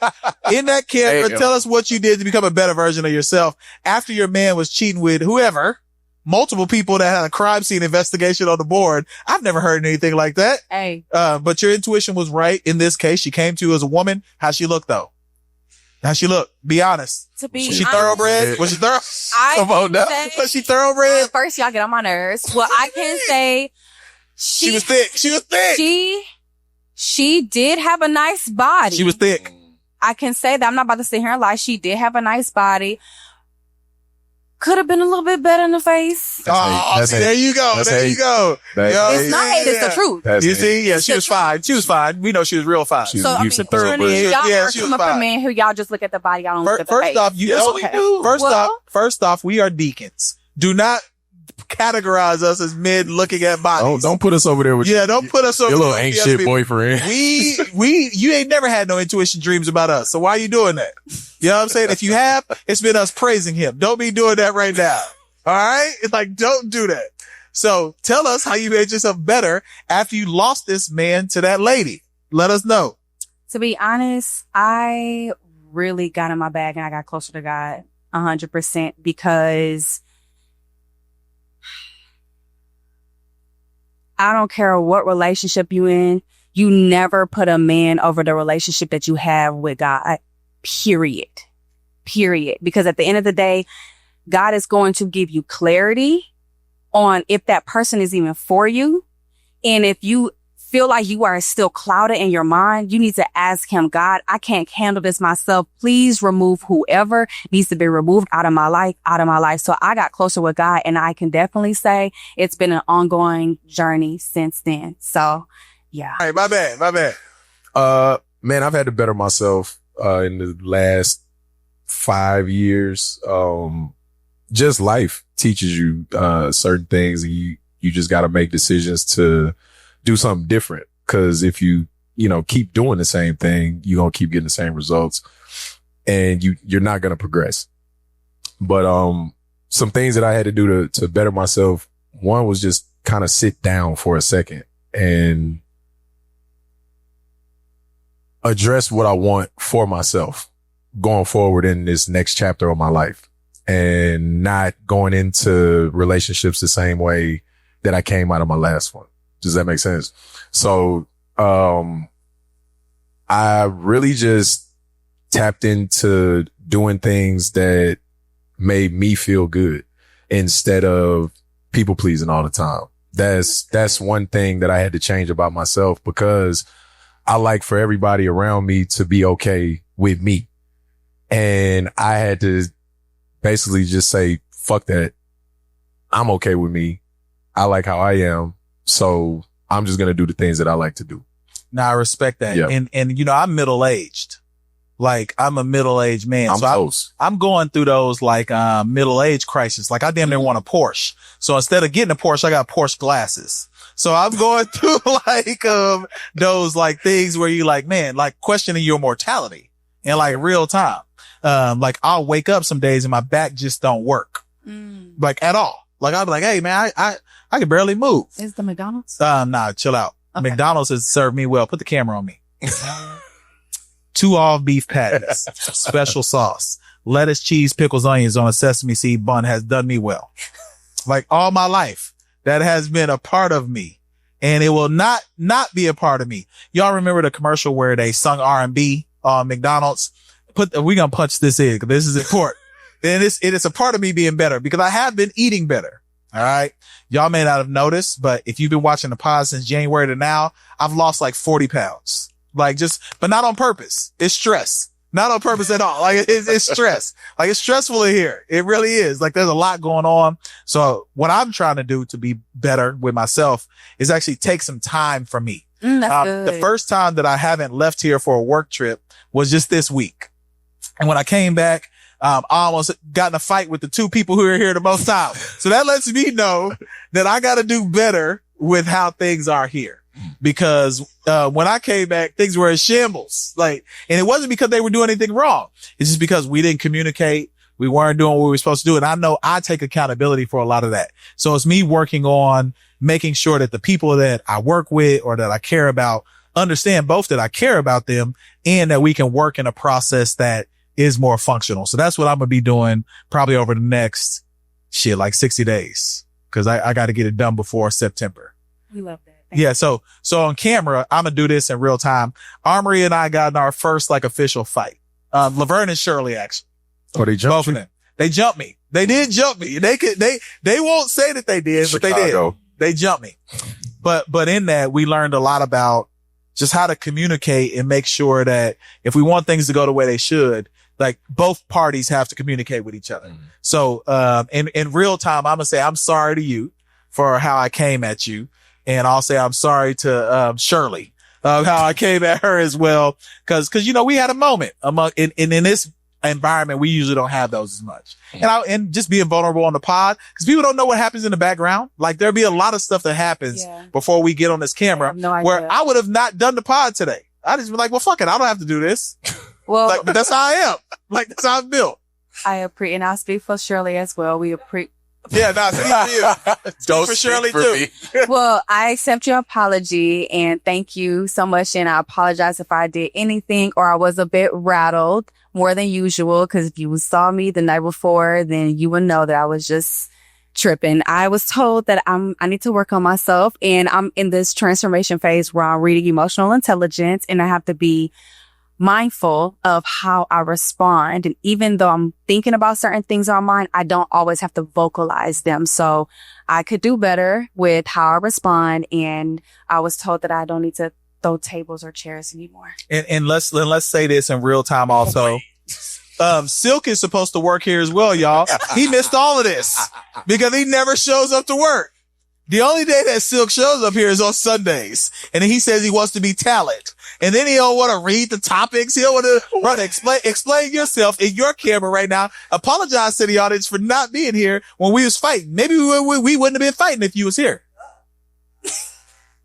In that character, tell us what you did to become a better version of yourself after your man was cheating with whoever. Multiple people that had a crime scene investigation on the board. I've never heard anything like that. Hey. But your intuition was right. In this case, she came to you as a woman. How'd she look though? How'd she look? Be honest. Was she thoroughbred? Was she thorough? Come on now. Was she thoroughbred? First, y'all get on my nerves. Well, I can say She was thick. She was thick. She did have a nice body. She was thick. I can say that. I'm not about to sit here and lie. She did have a nice body. Could have been a little bit better in the face. There you go. There you go. It's not hate, it's the truth. You see? Yeah, she was fine. She was fine. We know she was real fine. So, I mean, y'all come up for men who y'all just look at the body, y'all don't look at the face. First off, we are deacons. Do not categorize us as men looking at bodies. Don't put us over there with don't put us over your little ain't shit boyfriend. You ain't never had no intuition dreams about us. So why are you doing that? You know what I'm saying? If you have, it's been us praising him. Don't be doing that right now. All right? It's like, don't do that. So tell us how you made yourself better after you lost this man to that lady. Let us know. To be honest, I really got in my bag and I got closer to God 100% because I don't care what relationship you in. You never put a man over the relationship that you have with God. Period. Because at the end of the day, God is going to give you clarity on if that person is even for you. And if you feel like you are still clouded in your mind, you need to ask him, God, I can't handle this myself. Please remove whoever needs to be removed out of my life. So I got closer with God, and I can definitely say it's been an ongoing journey since then. So yeah. All right, my bad. Man, I've had to better myself in the last 5 years. Just life teaches you certain things, and you just got to make decisions to do something different. Cause if you keep doing the same thing, you're going to keep getting the same results, and you're not going to progress. But, some things that I had to do to better myself. One was just kind of sit down for a second and address what I want for myself going forward in this next chapter of my life, and not going into relationships the same way that I came out of my last one. Does that make sense? So, I really just tapped into doing things that made me feel good instead of people pleasing all the time. That's one thing that I had to change about myself, because I like for everybody around me to be okay with me. And I had to basically just say, fuck that. I'm okay with me. I like how I am. So I'm just going to do the things that I like to do. Now I respect that. Yeah. And I'm middle-aged. Like, I'm a middle-aged man. I'm going through those middle-age crisis. Like, I damn near want a Porsche. So instead of getting a Porsche, I got Porsche glasses. So I'm going through those things where you questioning your mortality in real time. I'll wake up some days and my back just don't work. At all. I'll be like, hey man, I can barely move. Is the McDonald's? Nah, chill out. Okay. McDonald's has served me well. Put the camera on me. 2 all beef patties, special sauce, lettuce, cheese, pickles, onions on a sesame seed bun has done me well. All my life, that has been a part of me, and it will not be a part of me. Y'all remember the commercial where they sung R&B on McDonald's? We're going to punch this in because this is important. And it is a part of me being better because I have been eating better. All right. Y'all may not have noticed, but if you've been watching the pod since January to now, I've lost 40 pounds. But not on purpose. It's stress. Not on purpose at all. It's stress. It's stressful in here. It really is. There's a lot going on. So what I'm trying to do to be better with myself is actually take some time for me. That's good. The first time that I haven't left here for a work trip was just this week. And when I came back, I almost got in a fight with the 2 people who are here the most time. So that lets me know that I got to do better with how things are here. Because, when I came back, things were in shambles. And it wasn't because they were doing anything wrong. It's just because we didn't communicate. We weren't doing what we were supposed to do. And I know I take accountability for a lot of that. So it's me working on making sure that the people that I work with or that I care about understand both that I care about them and that we can work in a process that is more functional. So that's what I'm going to be doing probably over the next 60 days. Cause I got to get it done before September. We love that. Yeah. So on camera, I'm going to do this in real time. Armory and I got in our first official fight. Laverne and Shirley, actually. Oh, they jumped both of them. They jumped me. They did jump me. They won't say that they did, Chicago. but they did. They jumped me. but in that we learned a lot about just how to communicate and make sure that if we want things to go the way they should, like both parties have to communicate with each other. So, in real time, I'm going to say, I'm sorry to you for how I came at you. And I'll say, I'm sorry to, Shirley, how I came at her as well. Cause, we had a moment in this environment. We usually don't have those as much. And just being vulnerable on the pod, cause people don't know what happens in the background. Like there'll be a lot of stuff that happens before we get on this camera where I would have not done the pod today. I just be like, well, fuck it. I don't have to do this. Well, like, but that's how I am. Like that's how I'm built. And I'll speak for Shirley as well. Yeah, no, speak for you. Don't for Shirley too. Well, I accept your apology and thank you so much. And I apologize if I did anything or I was a bit rattled more than usual. Because if you saw me the night before, then you would know that I was just tripping. I was told that I need to work on myself, and I'm in this transformation phase where I'm reading emotional intelligence, and I have to be mindful of how I respond. And even though I'm thinking about certain things on mine, I don't always have to vocalize them. So I could do better with how I respond. And I was told that I don't need to throw tables or chairs anymore. And let's say this in real time also. Silk is supposed to work here as well, y'all. He missed all of this because he never shows up to work. The only day that Silk shows up here is on Sundays. And he says he wants to be talent. And then he don't want to read the topics. He don't want to run, explain yourself in your camera right now. Apologize to the audience for not being here when we was fighting. Maybe we wouldn't have been fighting if you was here.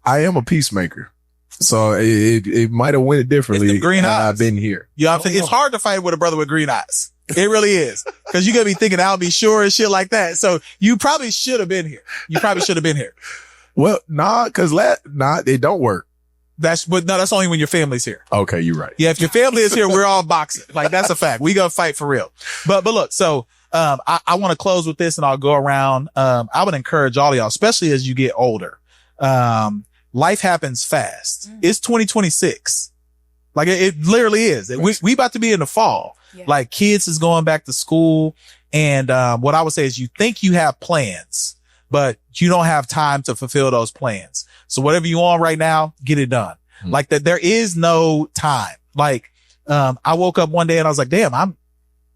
I am a peacemaker. So it might have went differently. It's the green eyes. I've been here. You know what I'm saying? It's hard to fight with a brother with green eyes. It really is. Cause you're going to be thinking, I'll be sure and shit like that. So you probably should have been here. Well, it don't work. That's only when your family's here. Okay. You're right. Yeah. If your family is here, we're all boxing. Like that's a fact. We gonna fight for real. But look, so, I want to close with this and I'll go around. I would encourage all of y'all, especially as you get older. Life happens fast. It's 2026. Like it literally is. We about to be in the fall. Yeah. Like kids is going back to school. And, what I would say is you think you have plans, but you don't have time to fulfill those plans. So whatever you on right now, get it done. Like that. There is no time. Like, I woke up one day and I was like, damn,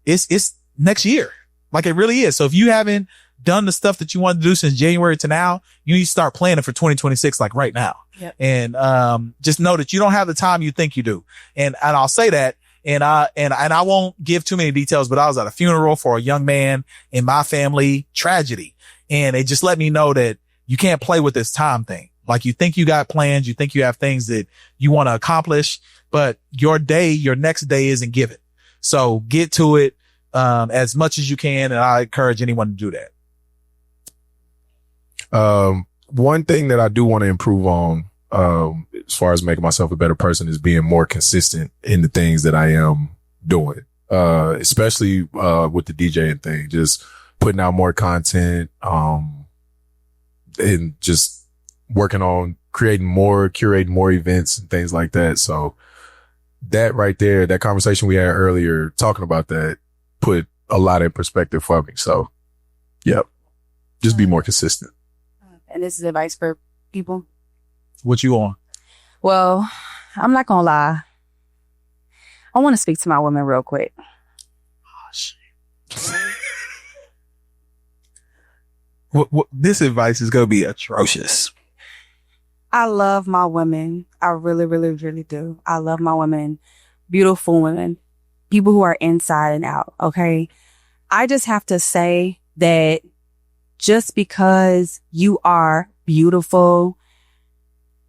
it's next year. Like it really is. So if you haven't done the stuff that you want to do since January to now, you need to start planning for 2026, like right now. Yep. And, just know that you don't have the time you think you do. And I'll say that. And I won't give too many details, but I was at a funeral for a young man in my family, tragedy. And it just let me know that you can't play with this time thing. Like you think you got plans, you think you have things that you want to accomplish, but your next day isn't given. So get to it, as much as you can. And I encourage anyone to do that. One thing that I do want to improve on, as far as making myself a better person is being more consistent in the things that I am doing. Especially, with the DJing thing, just putting out more content, and just working on curating more events and things like that. So that right there, that conversation we had earlier talking about that put a lot in perspective for me. So, yep. Just be more consistent. And this is advice for people. What you on? Well, I'm not gonna lie. I want to speak to my women real quick. Oh, shit. This advice is gonna be atrocious. I love my women. I really, really, really do. I love my women. Beautiful women. People who are inside and out. Okay. I just have to say that just because you are beautiful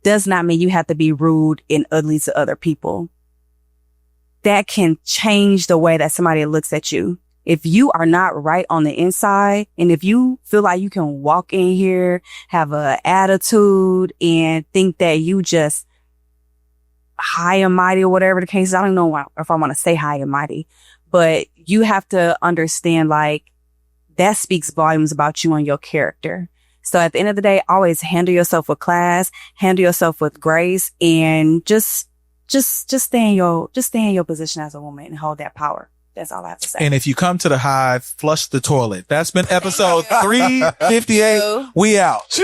does not mean you have to be rude and ugly to other people. That can change the way that somebody looks at you. If you are not right on the inside, and if you feel like you can walk in here, have an attitude, and think that you just high and mighty or whatever the case is, I don't know if I want to say high and mighty, but you have to understand, like, that speaks volumes about you and your character. So at the end of the day, always handle yourself with class, handle yourself with grace, and just stay in your position as a woman and hold that power. That's all I have to say. And if you come to the hive, flush the toilet. That's been episode 358. We out.